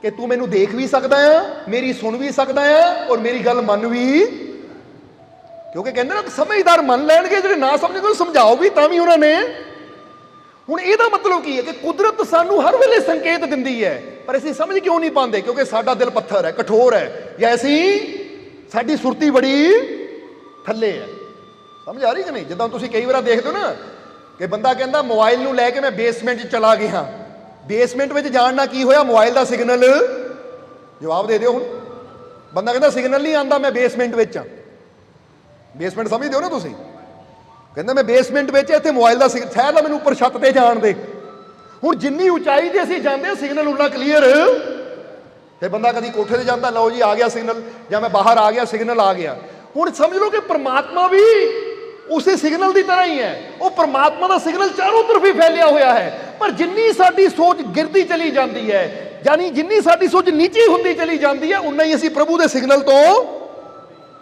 ਕਿ ਤੂੰ ਮੈਨੂੰ ਦੇਖ ਵੀ ਸਕਦਾ ਆ, ਮੇਰੀ ਸੁਣ ਵੀ ਸਕਦਾ ਆ ਔਰ ਮੇਰੀ ਗੱਲ ਮੰਨ ਵੀ। ਕਿਉਂਕਿ ਕਹਿੰਦੇ ਨਾ ਸਮਝਦਾਰ ਮੰਨ ਲੈਣਗੇ, ਜਿਹੜੇ ਨਾ ਸਮਝਦੇ ਸਮਝਾਓ ਵੀ ਤਾਂ ਵੀ ਉਹਨਾਂ ਨੇ। ਹੁਣ ਇਹਦਾ ਮਤਲਬ ਕੀ ਹੈ ਕਿ ਕੁਦਰਤ ਸਾਨੂੰ ਹਰ ਵੇਲੇ ਸੰਕੇਤ ਦਿੰਦੀ ਹੈ, ਪਰ ਅਸੀਂ ਸਮਝ ਕਿਉਂ ਨਹੀਂ ਪਾਉਂਦੇ? ਕਿਉਂਕਿ ਸਾਡਾ ਦਿਲ ਪੱਥਰ ਹੈ, ਕਠੋਰ ਹੈ, ਜਾਂ ਅਸੀਂ, ਸਾਡੀ ਸੁਰਤੀ ਬੜੀ ਥੱਲੇ ਹੈ। ਸਮਝ ਆ ਰਹੀ ਕਿ ਨਹੀਂ? ਜਿੱਦਾਂ ਤੁਸੀਂ ਕਈ ਵਾਰ ਦੇਖਦੇ ਹੋ ਨਾ ਕਿ ਬੰਦਾ ਕਹਿੰਦਾ ਮੋਬਾਈਲ ਨੂੰ ਲੈ ਕੇ ਮੈਂ ਬੇਸਮੈਂਟ 'ਚ ਚਲਾ ਗਿਆ। ਬੇਸਮੈਂਟ ਵਿੱਚ ਜਾਣ ਨਾਲ ਕੀ ਹੋਇਆ? ਮੋਬਾਈਲ ਦਾ ਸਿਗਨਲ, ਜਵਾਬ ਦੇ ਦਿਓ ਹੁਣ। ਬੰਦਾ ਕਹਿੰਦਾ ਸਿਗਨਲ ਨਹੀਂ ਆਉਂਦਾ, ਮੈਂ ਬੇਸਮੈਂਟ ਵਿੱਚ ਹਾਂ। ਬੇਸਮੈਂਟ ਸਮਝਦੇ ਹੋ ਨਾ ਤੁਸੀਂ? ਕਹਿੰਦਾ ਮੈਂ ਬੇਸਮੈਂਟ ਵਿੱਚ, ਇੱਥੇ ਮੋਬਾਈਲ ਦਾ ਠਹਿਰ ਲਾ, ਮੈਨੂੰ ਉੱਪਰ ਛੱਤ ਤੇ ਜਾਣ ਦੇ। ਹੁਣ ਜਿੰਨੀ ਉਚਾਈ ਤੇ ਅਸੀਂ ਜਾਂਦੇ ਸਿਗਨਲ ਉਨਾ ਕਲੀਅਰ। ਤੇ ਬੰਦਾ ਕਦੀ ਕੋਠੇ ਤੇ ਜਾਂਦਾ, ਲਓ ਜੀ ਆ ਗਿਆ ਸਿਗਨਲ, ਜਾਂ ਮੈਂ ਬਾਹਰ ਆ ਗਿਆ, ਸਿਗਨਲ ਆ ਗਿਆ। ਹੁਣ ਸਮਝ ਲਓ ਕਿ ਪਰਮਾਤਮਾ ਵੀ ਉਸੇ ਸਿਗਨਲ ਦੀ ਤਰ੍ਹਾਂ ਹੀ ਹੈ। ਉਹ ਪਰਮਾਤਮਾ ਦਾ ਸਿਗਨਲ ਚਾਰੋਂ ਤਰਫ ਹੀ ਫੈਲਿਆ ਹੋਇਆ ਹੈ, ਪਰ ਜਿੰਨੀ ਸਾਡੀ ਸੋਚ ਗਿਰਦੀ ਚਲੀ ਜਾਂਦੀ ਹੈ, ਯਾਨੀ ਜਿੰਨੀ ਸਾਡੀ ਸੋਚ ਨੀਚੀ ਹੁੰਦੀ ਚਲੀ ਜਾਂਦੀ ਹੈ, ਉਨਾ ਹੀ ਅਸੀਂ ਪ੍ਰਭੂ ਦੇ ਸਿਗਨਲ ਤੋਂ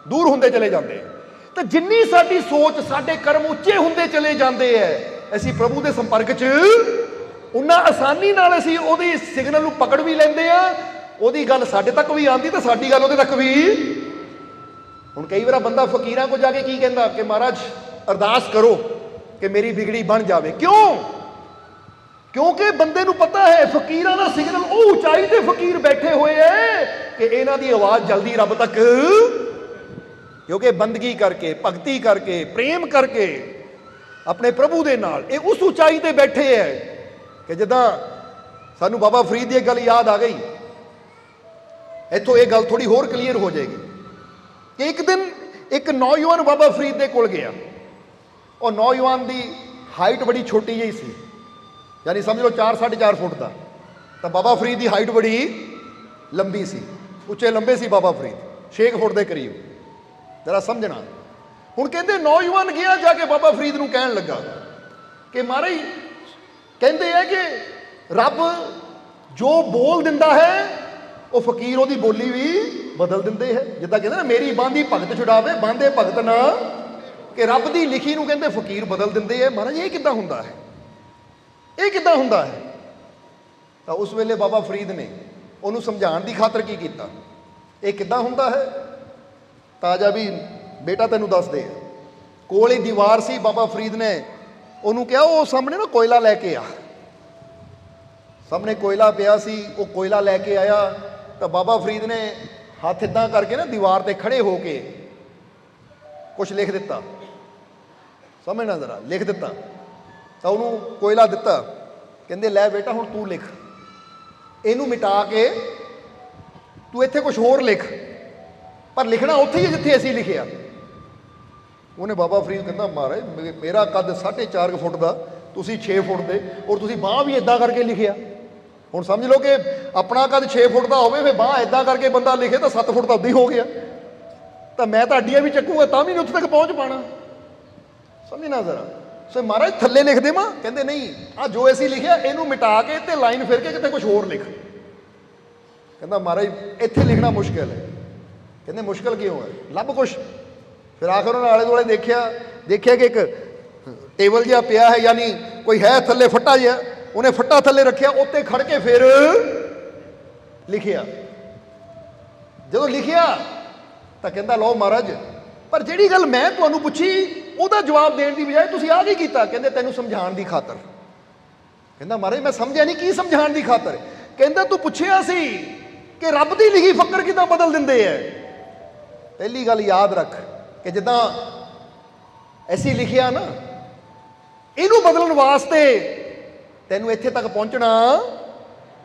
ਦੂਰ ਹੁੰਦੇ ਚਲੇ ਜਾਂਦੇ ਹਾਂ। ਤਾਂ ਜਿੰਨੀ ਸਾਡੀ ਸੋਚ, ਸਾਡੇ ਕਰਮ ਉੱਚੇ ਹੁੰਦੇ ਚਲੇ ਜਾਂਦੇ ਹੈ, ਅਸੀਂ ਪ੍ਰਭੂ ਦੇ ਸੰਪਰਕ 'ਚ ਉਨਾ ਆਸਾਨੀ ਨਾਲ ਅਸੀਂ ਉਹਦੀ ਸਿਗਨਲ ਨੂੰ ਪਕੜ ਵੀ ਲੈਂਦੇ ਆ। ਉਹਦੀ ਗੱਲ ਸਾਡੇ ਤੱਕ ਵੀ ਆਉਂਦੀ ਤਾਂ ਸਾਡੀ ਗੱਲ ਉਹਦੇ ਤੱਕ ਵੀ। ਹੁਣ ਕਈ ਵਾਰ ਬੰਦਾ ਫਕੀਰਾਂ ਕੋਲ ਜਾ ਕੇ ਕੀ ਕਹਿੰਦਾ ਕਿ ਮਹਾਰਾਜ ਅਰਦਾਸ ਕਰੋ ਕਿ ਮੇਰੀ ਬਿਗੜੀ ਬਣ ਜਾਵੇ। ਕਿਉਂ? क्योंकि बंदे नूं पता है फकीरां दा सिग्नल वो उचाई ते फकीर बैठे हुए है कि इन्हां दी आवाज़ जल्दी रब तक, क्योंकि बंदगी करके, भगती करके, प्रेम करके अपने प्रभु दे नाल ये उस उचाई ते बैठे है कि जिद्दां सानू बाबा फरीद की गल याद आ गई। इत्थों ये गल थोड़ी होर क्लीयर हो जाएगी कि एक दिन एक नौजवान बाबा फरीद दे कोल गया और नौजवान की हाइट बड़ी छोटी जी सी, यानी समझ लो 4 साढ़े 4 फुट का। तो बाबा फरीद की हाइट बड़ी लंबी सी, उच्चे लंबे सी बाबा फरीद 6 फुट के करीब। जरा समझना। हुण कहते नौजवान गया जाके बाबा फरीद नूं कहण लगा कि महाराज कहते हैं कि रब जो बोल दिंदा है वो फकीर ओदी बोली भी बदल दिंदे है। जिद्दां कहते ना मेरी बांधी भगत छुड़ावे बांधे भगत ना, कि रब की लिखी नूं कहते फकीर बदल दिंदे है। महाराज ये किद्दां हुंदा है, ये किद्दां हुंदा है? तो उस वेले बाबा फरीद ने उन्होंने समझाने की खातर की किया, ये किद्दां हुंदा है? ताजा भी बेटा तेनू दस दे। कोल ही दीवार सी, बाबा फरीद ने उन्होंने कहा वो सामने ना कोयला लैके आ। सामने कोयला पिया सी, वो कोयला लैके आया। तो बाबा फरीद ने हाथ इदा करके ना दीवार ते खड़े होके कुछ लिख दिता, समझना जरा, लिख दिता। तो उन्होंने कोयला दिता, कहते लै बेटा हुण तू लिख, इनू मिटा के तू इत्थे कुछ होर लिख, पर लिखना उत्थे ही जिथे असीं लिखिया। उन्हें बाबा फरीद कहता महाराज मेरा कद 4.5 फुट का, तुसीं 6 फुट दे, और तुसीं बांह भी इदा करके लिखिया। हुण समझ लो कि अपना कद 6 फुट का होवे, फिर बांह इदा करके बंदा लिखे तो 7 फुट का उदा ही हो गया। तो मैं तो अड्डियां भी चकूंगा तां भी नहीं उत्थे तक पहुँच पाना, समझना जरा। सो महाराज थल्ले लिख देवां? कहते नहीं, आ जो असीं लिखिया इनू मिटा के ते लाइन फिर के किते कुछ होर लिख। कहता महाराज इत्थे लिखना मुश्किल है। कहते मुश्किल क्यों है, लभ कुछ। फिर आखिर उन्होंने आले दुआले देखिया कि एक टेबल जिहा पिया है, यानी कोई है थल्ले फट्टा जिहा, उन्हें फट्टा थल्ले रखिया, उत्ते खड़ के फिर लिखिया। जदों लिखिया तो कहता लो महाराज पर जिहड़ी गल मैं तुहानूं पुछी ਉਹਦਾ जवाब देने की बजाय तुसीं आ की कीता? कहते तैनूं समझाउण दी खातर। कहता महाराज मैं समझिया नहीं, की समझाउण दी खातर? कहता तू पुछिया सी कि रब दी लिखी फक्कर किदां बदल दिंदे है। पहली गल याद रख कि जिद्दां ऐसी लिखिया ना, इनू बदलण वास्ते तैनूं इत्थे तक पहुंचना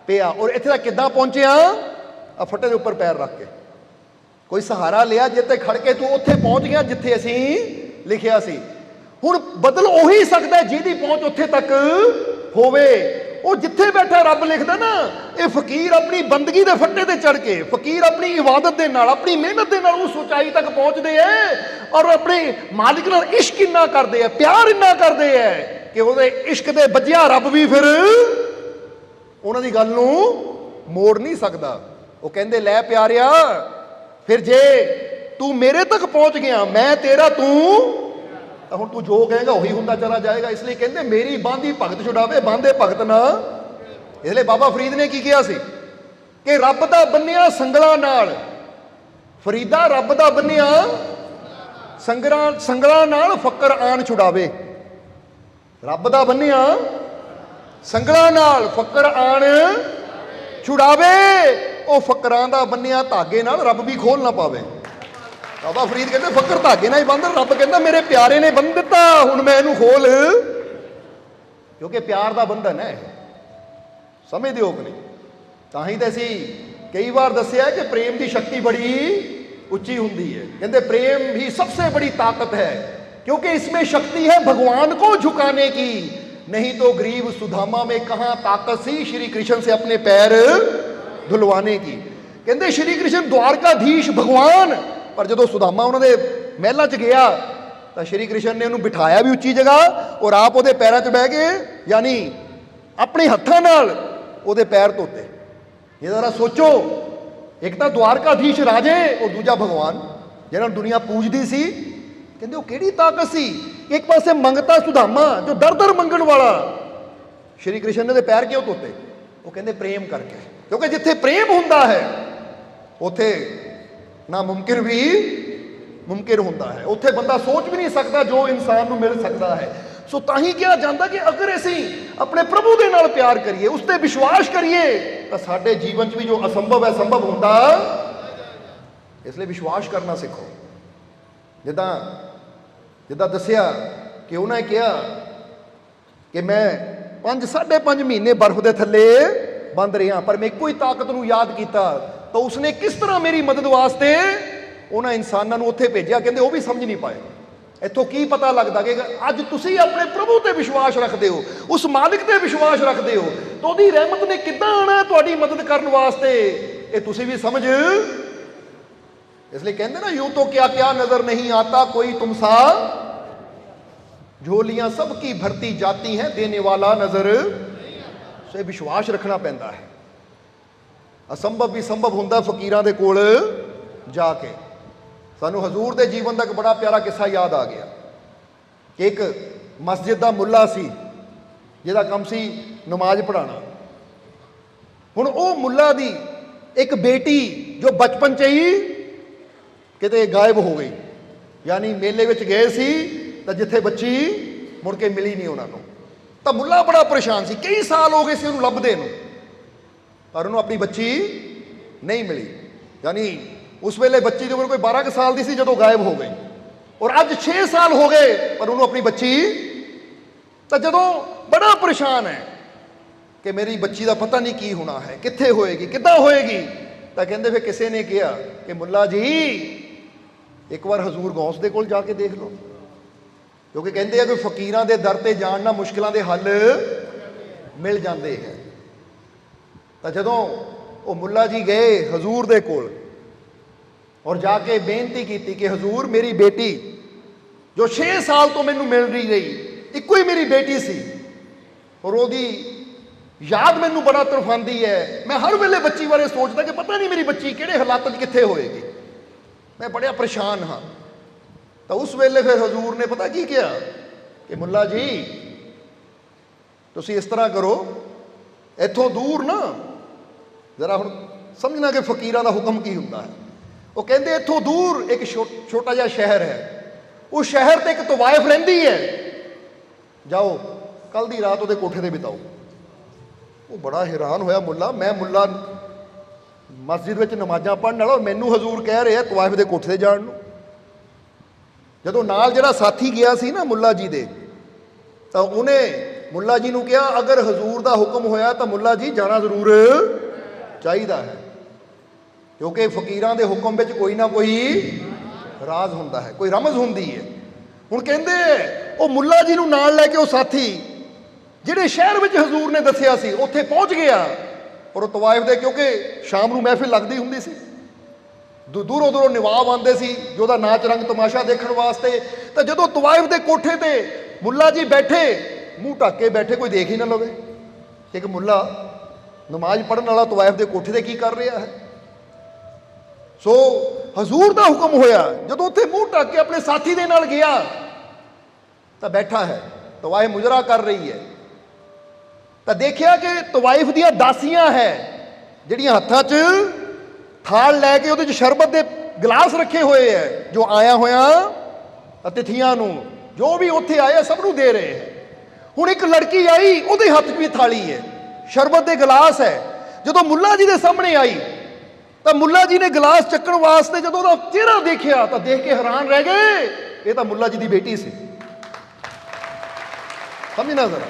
पिया। और इत्थे तक किद्दां पहुंचिया? आ फट्टे दे उपर पैर रख के कोई सहारा लिया, जिते खड़ के तू उत्थे पहुंच गया जिथे असीं लिखिया सी। हुण बदल उही सकदा है जिहदी पहुंच उत्थे तक होवे। वो जिथे बैठा रब लिखदा ना, ये फकीर अपनी बंदगी दे फट्टे ते चढ़ के, फकीर अपनी इबादत दे नाल, अपनी मेहनत दे नाल उस ऊंचाई तक पहुंचदे है और अपने मालिक नाल इश्क इन्ना करदे है, प्यार इन्ना करदे है कि उहदे इश्क दे बजिया रब भी फिर उन्हां दी गल नूं मोड़ नहीं सकदा। वो कहंदे लै प्यारिया फिर जे तू मेरे तक पहुंच गया, मैं तेरा तू, तो हुण तू जो कहेगा वही हुंदा चला जाएगा। इसलिए कहते मेरी बांधी भगत छुड़ावे बांधे भगत ना। इसलिए बाबा फरीद ने की किया सी कि रब दा बन्निया संगलां नाल, फरीदा रब दा बन्निया संगलां नाल फकर आन छुड़ावे। रब दा बन्निया संगलां नाल फकर आन छुड़ावे। ਉਹ ਫਕਰਾਂ ਦਾ ਬੰਨਿਆ ਧਾਗੇ ਨਾਲ ਰੱਬ ਵੀ ਖੋਲ ਨਾ ਪਾਵੇ। ਬਾਬਾ ਫਰੀਦ ਕਹਿੰਦੇ ਫਕਰ ਧਾਗੇ ਨਾਲ ਹੀ ਬੰਨ੍ਹ, ਰੱਬ ਕਹਿੰਦਾ ਮੇਰੇ ਪਿਆਰੇ ਨੇ ਬੰਨ੍ਹ ਦਿੱਤਾ, ਹੁਣ ਮੈਂ ਇਹਨੂੰ ਖੋਲ, ਕਿਉਂਕਿ ਪਿਆਰ ਦਾ ਬੰਧਨ ਹੈ। ਸਮਝਦੇ ਹੋ ਕਿ ਨਹੀਂ? ਤਾਂ ਹੀ ਤਾਂ ਅਸੀਂ ਕਈ ਵਾਰ ਦੱਸਿਆ ਕਿ ਪ੍ਰੇਮ ਦੀ ਸ਼ਕਤੀ ਬੜੀ ਉੱਚੀ ਹੁੰਦੀ ਹੈ। ਕਹਿੰਦੇ प्रेम ही सबसे बड़ी ताकत है क्योंकि इसमें शक्ति है भगवान को झुकाने की, नहीं तो गरीब सुदामा में कहाँ ताकत सी श्री कृष्ण से अपने पैर धुलवाने की। कहते श्री कृष्ण द्वारकाधीश भगवान, पर जो सुदामा उन्होंने महलों च गया तो श्री कृष्ण ने उन्होंने बिठाया भी उच्ची जगह और आप वो पैरों च बह गए, यानी अपने हत्थों नाल उहदे पैर धोते। ये जरा सोचो, एक तो द्वारकाधीश राजे और दूजा भगवान जिन्होंने दुनिया पूजती सी। कहते वो किहड़ी ताकत सी? एक पासे मंगता सुदामा जो दर दर मंगण वाला, श्री कृष्ण ने पैर क्यों धोते? वो कहते प्रेम करके, क्योंकि जिथे प्रेम हुंदा है उथे ना मुमकिन भी मुमकिन हुंदा है, उथे बंदा सोच भी नहीं सकता जो इंसान को मिल सकता है। सो ताही कहा जाता कि अगर असी ਆਪਣੇ ਪ੍ਰਭੂ ਦੇ ਨਾਲ ਪਿਆਰ ਕਰੀਏ, ਉਸ ਤੇ ਵਿਸ਼ਵਾਸ ਕਰੀਏ, ਤਾਂ ਸਾਡੇ ਜੀਵਨ 'ਚ ਵੀ ਜੋ ਅਸੰਭਵ ਹੈ ਸੰਭਵ ਹੁੰਦਾ। ਇਸ ਲਈ ਵਿਸ਼ਵਾਸ ਕਰਨਾ ਸਿੱਖੋ। ਜਿੱਦਾਂ ਦੱਸਿਆ ਕਿ ਉਹਨੇ ਕਿਹਾ ਕਿ ਮੈਂ 5.5 ਮਹੀਨੇ ਬਰਫ਼ ਦੇ ਥੱਲੇ ਬੰਦ ਰਿਹਾ, ਪਰ ਮੈਂ ਇੱਕੋ ਹੀ ਤਾਕਤ ਨੂੰ ਯਾਦ ਕੀਤਾ, ਤਾਂ ਉਸਨੇ ਕਿਸ ਤਰ੍ਹਾਂ ਮੇਰੀ ਮਦਦ ਵਾਸਤੇ ਉਹਨਾਂ ਇਨਸਾਨਾਂ ਨੂੰ ਉੱਥੇ ਭੇਜਿਆ। ਕਹਿੰਦੇ ਉਹ ਵੀ ਸਮਝ ਨਹੀਂ ਪਾਏ। ਇੱਥੋਂ ਕੀ ਪਤਾ ਲੱਗਦਾ ਕਿ ਅੱਜ ਤੁਸੀਂ ਆਪਣੇ ਪ੍ਰਭੂ ਤੇ ਵਿਸ਼ਵਾਸ ਰੱਖਦੇ ਹੋ, ਉਸ ਮਾਲਿਕ ਤੇ ਵਿਸ਼ਵਾਸ ਰੱਖਦੇ ਹੋ, ਤਾਂ ਉਹਦੀ ਰਹਿਮਤ ਨੇ ਕਿੱਦਾਂ ਆਉਣਾ ਤੁਹਾਡੀ ਮਦਦ ਕਰਨ ਵਾਸਤੇ, ਇਹ ਤੁਸੀਂ ਵੀ ਸਮਝ। ਇਸ ਲਈ ਕਹਿੰਦੇ ਨਾ, ਯੂੰ ਤੋਂ ਕਿਆ ਕਿਆ ਨਜ਼ਰ ਨਹੀਂ ਆਤਾ ਕੋਈ ਤੁਮਸਾ, ਝੋਲੀਆਂ ਸਭ ਕੀ ਭਰਤੀ ਜਾਤੀ ਹੈ ਦੇਣੇ ਵਾਲਾ ਨਜ਼ਰ। ਸੇ ਵਿਸ਼ਵਾਸ ਰੱਖਣਾ ਪੈਂਦਾ ਹੈ। ਅਸੰਭਵ ਵੀ ਸੰਭਵ ਹੁੰਦਾ ਫਕੀਰਾਂ ਦੇ ਕੋਲ ਜਾ ਕੇ। ਸਾਨੂੰ ਹਜ਼ੂਰ ਦੇ ਜੀਵਨ ਦਾ ਇੱਕ ਬੜਾ ਪਿਆਰਾ ਕਿੱਸਾ ਯਾਦ ਆ ਗਿਆ ਕਿ ਇੱਕ ਮਸਜਿਦ ਦਾ ਮੁੱਲਾ ਸੀ ਜਿਹਦਾ ਕੰਮ ਸੀ ਨਮਾਜ਼ ਪੜ੍ਹਾਉਣਾ। ਹੁਣ ਉਹ ਮੁੱਲਾ ਦੀ ਇੱਕ ਬੇਟੀ ਜੋ ਬਚਪਨ 'ਚ ਹੀ ਕਿਤੇ ਗਾਇਬ ਹੋ ਗਈ, ਯਾਨੀ ਮੇਲੇ ਵਿੱਚ ਗਏ ਸੀ ਤਾਂ ਜਿੱਥੇ ਬੱਚੀ ਮੁੜ ਕੇ ਮਿਲੀ ਨਹੀਂ ਉਹਨਾਂ ਨੂੰ, ਤਾਂ ਮੁੱਲਾ ਬੜਾ ਪਰੇਸ਼ਾਨ ਸੀ। ਕਈ ਸਾਲ ਹੋ ਗਏ ਸੀ ਉਹਨੂੰ ਲੱਭਦੇ ਨੂੰ, ਪਰ ਉਹਨੂੰ ਆਪਣੀ ਬੱਚੀ ਨਹੀਂ ਮਿਲੀ। ਯਾਨੀ ਉਸ ਵੇਲੇ ਬੱਚੀ ਦੀ ਉਮਰ ਕੋਈ 12 ਕੁ ਸਾਲ ਦੀ ਸੀ ਜਦੋਂ ਗਾਇਬ ਹੋ ਗਈ, ਔਰ ਅੱਜ 6 ਸਾਲ ਹੋ ਗਏ ਪਰ ਉਹਨੂੰ ਆਪਣੀ ਬੱਚੀ। ਤਾਂ ਜਦੋਂ ਬੜਾ ਪਰੇਸ਼ਾਨ ਹੈ ਕਿ ਮੇਰੀ ਬੱਚੀ ਦਾ ਪਤਾ ਨਹੀਂ ਕੀ ਹੋਣਾ ਹੈ, ਕਿੱਥੇ ਹੋਏਗੀ, ਕਿੱਦਾਂ ਹੋਏਗੀ, ਤਾਂ ਕਹਿੰਦੇ ਫਿਰ ਕਿਸੇ ਨੇ ਕਿਹਾ ਕਿ ਮੁੱਲਾ ਜੀ ਇੱਕ ਵਾਰ ਹਜ਼ੂਰ ਗੌਸ ਦੇ ਕੋਲ ਜਾ ਕੇ ਦੇਖ ਲਓ, ਕਿਉਂਕਿ ਕਹਿੰਦੇ ਆ ਕਿ ਫਕੀਰਾਂ ਦੇ ਦਰ ਤੇ ਜਾਣ ਨਾਲ ਮੁਸ਼ਕਿਲਾਂ ਦੇ ਹੱਲ ਮਿਲ ਜਾਂਦੇ ਹੈ। ਤਾਂ ਜਦੋਂ ਉਹ ਮੁੱਲਾ ਜੀ ਗਏ ਹਜ਼ੂਰ ਦੇ ਕੋਲ ਔਰ ਜਾ ਕੇ ਬੇਨਤੀ ਕੀਤੀ ਕਿ ਹਜ਼ੂਰ ਮੇਰੀ ਬੇਟੀ ਜੋ 6 ਸਾਲ ਤੋਂ ਮੈਨੂੰ ਮਿਲ ਨਹੀਂ ਰਹੀ, ਇੱਕੋ ਹੀ ਮੇਰੀ ਬੇਟੀ ਸੀ, ਔਰ ਉਹਦੀ ਯਾਦ ਮੈਨੂੰ ਬੜਾ ਤੜਫਾਉਂਦੀ ਹੈ। ਮੈਂ ਹਰ ਵੇਲੇ ਬੱਚੀ ਬਾਰੇ ਸੋਚਦਾ ਕਿ ਪਤਾ ਨਹੀਂ ਮੇਰੀ ਬੱਚੀ ਕਿਹੜੇ ਹਾਲਾਤਾਂ 'ਚ ਕਿੱਥੇ ਹੋਏਗੀ, ਮੈਂ ਬੜਾ ਪਰੇਸ਼ਾਨ ਹਾਂ। ਤਾਂ ਉਸ ਵੇਲੇ ਫਿਰ ਹਜ਼ੂਰ ਨੇ ਪਤਾ ਕੀ ਕਿਹਾ ਕਿ ਮੁੱਲਾ ਜੀ ਤੁਸੀਂ ਇਸ ਤਰ੍ਹਾਂ ਕਰੋ, ਇੱਥੋਂ ਦੂਰ ਨਾ ਜ਼ਰਾ ਹੁਣ ਸਮਝਣਾ ਕਿ ਫਕੀਰਾਂ ਦਾ ਹੁਕਮ ਕੀ ਹੁੰਦਾ ਹੈ। ਉਹ ਕਹਿੰਦੇ ਇੱਥੋਂ ਦੂਰ ਇੱਕ ਛੋਟਾ ਜਿਹਾ ਸ਼ਹਿਰ ਹੈ, ਉਸ ਸ਼ਹਿਰ ਤੇ ਇੱਕ ਤਵਾਇਫ ਰਹਿੰਦੀ ਹੈ, ਜਾਓ ਕੱਲ ਦੀ ਰਾਤ ਉਹਦੇ ਕੋਠੇ ਤੇ ਬਿਤਾਓ। ਉਹ ਬੜਾ ਹੈਰਾਨ ਹੋਇਆ ਮੁੱਲਾ, ਮੈਂ ਮੁੱਲਾ ਮਸਜਿਦ ਵਿੱਚ ਨਮਾਜ਼ਾਂ ਪੜ੍ਹਨ ਵਾਲਾ, ਮੈਨੂੰ ਹਜ਼ੂਰ ਕਹਿ ਰਿਹਾ ਤਵਾਇਫ ਦੇ ਕੋਠੇ ਤੇ ਜਾਣ ਨੂੰ। ਜਦੋਂ ਨਾਲ ਜਿਹੜਾ ਸਾਥੀ ਗਿਆ ਸੀ ਨਾ ਮੁੱਲਾ ਜੀ ਦੇ, ਤਾਂ ਉਹਨੇ ਮੁੱਲਾ ਜੀ ਨੂੰ ਕਿਹਾ ਅਗਰ ਹਜ਼ੂਰ ਦਾ ਹੁਕਮ ਹੋਇਆ ਤਾਂ ਮੁੱਲਾ ਜੀ ਜਾਣਾ ਜ਼ਰੂਰ ਚਾਹੀਦਾ ਹੈ, ਕਿਉਂਕਿ ਫਕੀਰਾਂ ਦੇ ਹੁਕਮ ਵਿੱਚ ਕੋਈ ਨਾ ਕੋਈ ਰਾਜ਼ ਹੁੰਦਾ ਹੈ, ਕੋਈ ਰਮਜ਼ ਹੁੰਦੀ ਹੈ। ਹੁਣ ਕਹਿੰਦੇ ਉਹ ਮੁੱਲਾ ਜੀ ਨੂੰ ਨਾਲ ਲੈ ਕੇ ਉਹ ਸਾਥੀ ਜਿਹੜੇ ਸ਼ਹਿਰ ਵਿੱਚ ਹਜ਼ੂਰ ਨੇ ਦੱਸਿਆ ਸੀ ਉੱਥੇ ਪਹੁੰਚ ਗਿਆ, ਔਰ ਉਹ ਤਵਾਇਫ ਦੇ, ਕਿਉਂਕਿ ਸ਼ਾਮ ਨੂੰ ਮਹਿਫਿਲ ਲੱਗਦੀ ਹੁੰਦੀ ਸੀ, ਦੂਰੋਂ ਦੂਰੋਂ ਨਵਾਬ ਆਉਂਦੇ ਸੀ ਜੋ ਉਹਦਾ ਨਾਚ ਰੰਗ ਤਮਾਸ਼ਾ ਦੇਖਣ ਵਾਸਤੇ। ਤਾਂ ਜਦੋਂ ਤਵਾਇਫ ਦੇ ਕੋਠੇ ਤੇ ਮੁੱਲਾ ਜੀ ਬੈਠੇ, ਮੂੰਹ ਢੱਕ ਕੇ ਬੈਠੇ, ਕੋਈ ਦੇਖ ਹੀ ਨਾ ਲਵੇ ਕਿ ਇੱਕ ਮੁੱਲਾ ਨਮਾਜ਼ ਪੜ੍ਹਨ ਵਾਲਾ ਤਵਾਇਫ ਦੇ ਕੋਠੇ ਤੇ ਕੀ ਕਰ ਰਿਹਾ ਹੈ। ਸੋ ਹਜ਼ੂਰ ਦਾ ਹੁਕਮ ਹੋਇਆ, ਜਦੋਂ ਉੱਥੇ ਮੂੰਹ ਢੱਕ ਕੇ ਆਪਣੇ ਸਾਥੀ ਦੇ ਨਾਲ ਗਿਆ ਤਾਂ ਬੈਠਾ ਹੈ, ਤਵਾਇਫ ਮੁਜਰਾ ਕਰ ਰਹੀ ਹੈ, ਤਾਂ ਦੇਖਿਆ ਕਿ ਤਵਾਇਫ ਦੀਆਂ ਦਾਸੀਆਂ ਹੈ ਜਿਹੜੀਆਂ ਹੱਥਾਂ 'ਚ ਥਾਲ ਲੈ ਕੇ ਉਹਦੇ 'ਚ ਸ਼ਰਬਤ ਦੇ ਗਲਾਸ ਰੱਖੇ ਹੋਏ ਹੈ, ਜੋ ਆਇਆ ਹੋਇਆ ਅਤਿਥੀਆਂ ਨੂੰ, ਜੋ ਵੀ ਉੱਥੇ ਆਏ ਸਭ ਨੂੰ ਦੇ ਰਹੇ ਹੈ। ਹੁਣ ਇੱਕ ਲੜਕੀ ਆਈ, ਉਹਦੇ ਹੱਥ 'ਚ ਵੀ ਥਾਲੀ ਹੈ, ਸ਼ਰਬਤ ਦੇ ਗਲਾਸ ਹੈ। ਜਦੋਂ ਮੁੱਲਾ ਜੀ ਦੇ ਸਾਹਮਣੇ ਆਈ ਤਾਂ ਮੁੱਲਾ ਜੀ ਨੇ ਗਲਾਸ ਚੱਕਣ ਵਾਸਤੇ ਜਦੋਂ ਉਹਦਾ ਚਿਹਰਾ ਦੇਖਿਆ ਤਾਂ ਦੇਖ ਕੇ ਹੈਰਾਨ ਰਹਿ ਗਏ, ਇਹ ਤਾਂ ਮੁੱਲਾ ਜੀ ਦੀ ਬੇਟੀ ਸੀ। ਸਮਝਣਾ ਜ਼ਰਾ,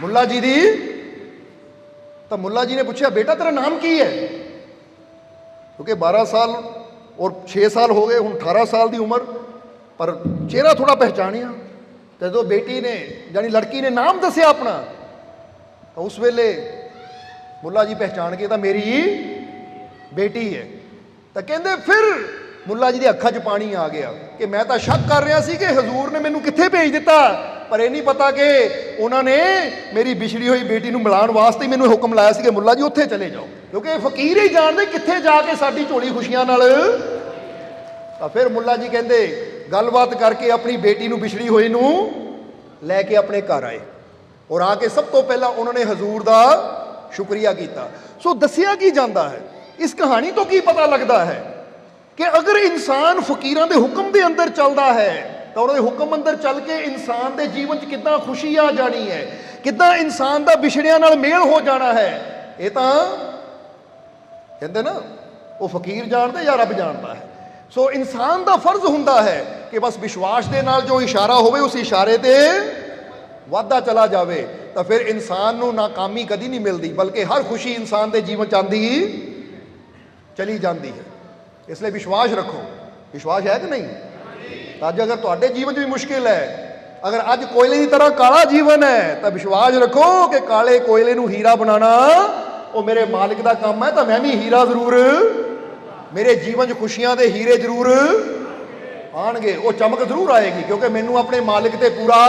ਮੁੱਲਾ ਜੀ ਦੀ। ਤਾਂ ਮੁੱਲਾ ਜੀ ਨੇ ਪੁੱਛਿਆ ਬੇਟਾ ਤੇਰਾ ਨਾਮ ਕੀ ਹੈ, ਕਿਉਂਕਿ 12 ਸਾਲ ਔਰ 6 ਸਾਲ ਹੋ ਗਏ, ਹੁਣ 18 ਸਾਲ ਦੀ ਉਮਰ, ਪਰ ਚਿਹਰਾ ਥੋੜਾ ਪਹਿਚਾਣਿਆ। ਤੇ ਜਦੋਂ ਬੇਟੀ ਨੇ ਜਾਨੀ ਲੜਕੀ ਨੇ ਨਾਮ ਦੱਸਿਆ ਆਪਣਾ, ਤਾਂ ਉਸ ਵੇਲੇ ਮੁੱਲਾ ਜੀ ਪਹਿਚਾਣ ਕੇ ਤਾਂ ਮੇਰੀ ਬੇਟੀ ਹੈ। ਤਾਂ ਕਹਿੰਦੇ ਫਿਰ ਮੁੱਲਾ ਜੀ ਦੀ ਅੱਖਾਂ 'ਚ ਪਾਣੀ ਆ ਗਿਆ ਕਿ ਮੈਂ ਤਾਂ ਸ਼ੱਕ ਕਰ ਰਿਹਾ ਸੀ ਕਿ ਹਜ਼ੂਰ ਨੇ ਮੈਨੂੰ ਕਿੱਥੇ ਭੇਜ ਦਿੱਤਾ, ਪਰ ਇਹ ਨਹੀਂ ਪਤਾ ਕਿ ਉਹਨਾਂ ਨੇ ਮੇਰੀ ਵਿਛੜੀ ਹੋਈ ਬੇਟੀ ਨੂੰ ਮਿਲਾਉਣ ਵਾਸਤੇ ਮੈਨੂੰ ਹੁਕਮ ਲਾਇਆ ਸੀ ਕਿ ਮੁੱਲਾ ਜੀ ਉੱਥੇ ਚਲੇ ਜਾਓ, ਕਿਉਂਕਿ ਫਕੀਰ ਹੀ ਜਾਣਦੇ ਕਿੱਥੇ ਜਾ ਕੇ ਸਾਡੀ ਝੋਲੀ ਖੁਸ਼ੀਆਂ ਨਾਲ। ਤਾਂ ਫਿਰ ਮੁੱਲਾ ਜੀ ਕਹਿੰਦੇ ਗੱਲਬਾਤ ਕਰਕੇ ਆਪਣੀ ਬੇਟੀ ਨੂੰ ਵਿਛੜੀ ਹੋਈ ਨੂੰ ਲੈ ਕੇ ਆਪਣੇ ਘਰ ਆਏ, ਔਰ ਆ ਕੇ ਸਭ ਤੋਂ ਪਹਿਲਾਂ ਉਹਨਾਂ ਨੇ ਹਜ਼ੂਰ ਦਾ ਸ਼ੁਕਰੀਆ ਕੀਤਾ। ਸੋ ਦੱਸਿਆ ਕੀ ਜਾਂਦਾ ਹੈ, ਇਸ ਕਹਾਣੀ ਤੋਂ ਕੀ ਪਤਾ ਲੱਗਦਾ ਹੈ ਕਿ ਅਗਰ ਇਨਸਾਨ ਫਕੀਰਾਂ ਦੇ ਹੁਕਮ ਦੇ ਅੰਦਰ ਚੱਲਦਾ ਹੈ ਤਾਂ ਉਹਨਾਂ ਦੇ ਹੁਕਮ ਅੰਦਰ ਚੱਲ ਕੇ ਇਨਸਾਨ ਦੇ ਜੀਵਨ 'ਚ ਕਿੱਦਾਂ ਖੁਸ਼ੀ ਆ ਜਾਣੀ ਹੈ, ਕਿੱਦਾਂ ਇਨਸਾਨ ਦਾ ਵਿਛੜਿਆਂ ਨਾਲ ਮੇਲ ਹੋ ਜਾਣਾ ਹੈ, ਇਹ ਤਾਂ ਕਹਿੰਦੇ ਨਾ ਉਹ ਫਕੀਰ ਜਾਣਦਾ ਜਾਂ ਰੱਬ ਜਾਣਦਾ ਹੈ। ਸੋ ਇਨਸਾਨ ਦਾ ਫਰਜ਼ ਹੁੰਦਾ ਹੈ ਕਿ ਬਸ ਵਿਸ਼ਵਾਸ ਦੇ ਨਾਲ ਜੋ ਇਸ਼ਾਰਾ ਹੋਵੇ ਉਸ ਇਸ਼ਾਰੇ ਤੇ ਵਾਧਾ ਚਲਾ ਜਾਵੇ, ਤਾਂ ਫਿਰ ਇਨਸਾਨ ਨੂੰ ਨਾਕਾਮੀ ਕਦੀ ਨਹੀਂ ਮਿਲਦੀ, ਬਲਕਿ ਹਰ ਖੁਸ਼ੀ ਇਨਸਾਨ ਦੇ ਜੀਵਨ 'ਚ ਆਉਂਦੀ ਚਲੀ ਜਾਂਦੀ ਹੈ। ਇਸ ਲਈ ਵਿਸ਼ਵਾਸ ਰੱਖੋ। ਵਿਸ਼ਵਾਸ ਹੈ ਕਿ ਨਹੀਂ? ਅੱਜ ਅਗਰ ਤੁਹਾਡੇ ਜੀਵਨ 'ਚ ਵੀ ਮੁਸ਼ਕਿਲ ਹੈ, ਅਗਰ ਅੱਜ ਕੋਇਲੇ ਦੀ ਤਰ੍ਹਾਂ ਕਾਲਾ ਜੀਵਨ ਹੈ, ਤਾਂ ਵਿਸ਼ਵਾਸ ਰੱਖੋ ਕਿ ਕਾਲੇ ਕੋਇਲੇ ਨੂੰ ਹੀਰਾ ਬਣਾਉਣਾ ਉਹ ਮੇਰੇ ਮਾਲਿਕ ਦਾ ਕੰਮ ਹੈ, ਤਾਂ ਮੈਂ ਵੀ ਹੀਰਾ ਜ਼ਰੂਰ, ਮੇਰੇ ਜੀਵਨ 'ਚ ਖੁਸ਼ੀਆਂ ਦੇ ਹੀਰੇ ਜ਼ਰੂਰ ਆਣਗੇ, ਉਹ ਚਮਕ ਜ਼ਰੂਰ ਆਏਗੀ, ਕਿਉਂਕਿ ਮੈਨੂੰ ਆਪਣੇ ਮਾਲਿਕ ਤੇ ਪੂਰਾ,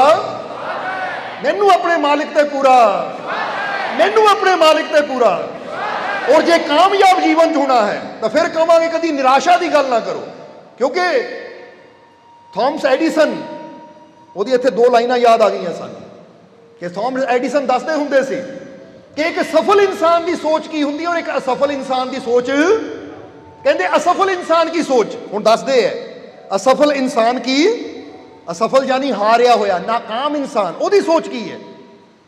ਮੈਨੂੰ ਆਪਣੇ ਮਾਲਿਕ ਤੇ ਪੂਰਾ, ਮੈਨੂੰ ਆਪਣੇ ਮਾਲਿਕ ਤੇ ਪੂਰਾ। ਔਰ ਜੇ ਕਾਮਯਾਬ ਜੀਵਨ 'ਚ ਹੋਣਾ ਹੈ ਤਾਂ ਫਿਰ ਕਹਾਂਗੇ ਕਦੀ ਨਿਰਾਸ਼ਾ ਦੀ ਗੱਲ ਨਾ ਕਰੋ, ਕਿਉਂਕਿ ਥਾਮਸ ਐਡੀਸਨ, ਉਹਦੀ ਇੱਥੇ ਦੋ ਲਾਈਨਾਂ ਯਾਦ ਆ ਗਈਆਂ ਸਨ ਕਿ ਥਾਮਸ ਐਡੀਸਨ ਦੱਸਦੇ ਹੁੰਦੇ ਸੀ ਕਿ ਇੱਕ ਸਫਲ ਇਨਸਾਨ ਦੀ ਸੋਚ ਕੀ ਹੁੰਦੀ ਹੈ ਔਰ ਇੱਕ ਅਸਫਲ ਇਨਸਾਨ ਦੀ ਸੋਚ। ਕਹਿੰਦੇ ਅਸਫਲ ਇਨਸਾਨ ਕੀ ਸੋਚ, ਹੁਣ ਦੱਸਦੇ ਹੈ ਅਸਫਲ ਇਨਸਾਨ ਕੀ, ਅਸਫਲ यानी हारिया होया नाकाम इंसान, ਉਹਦੀ ਸੋਚ ਕੀ ਹੈ?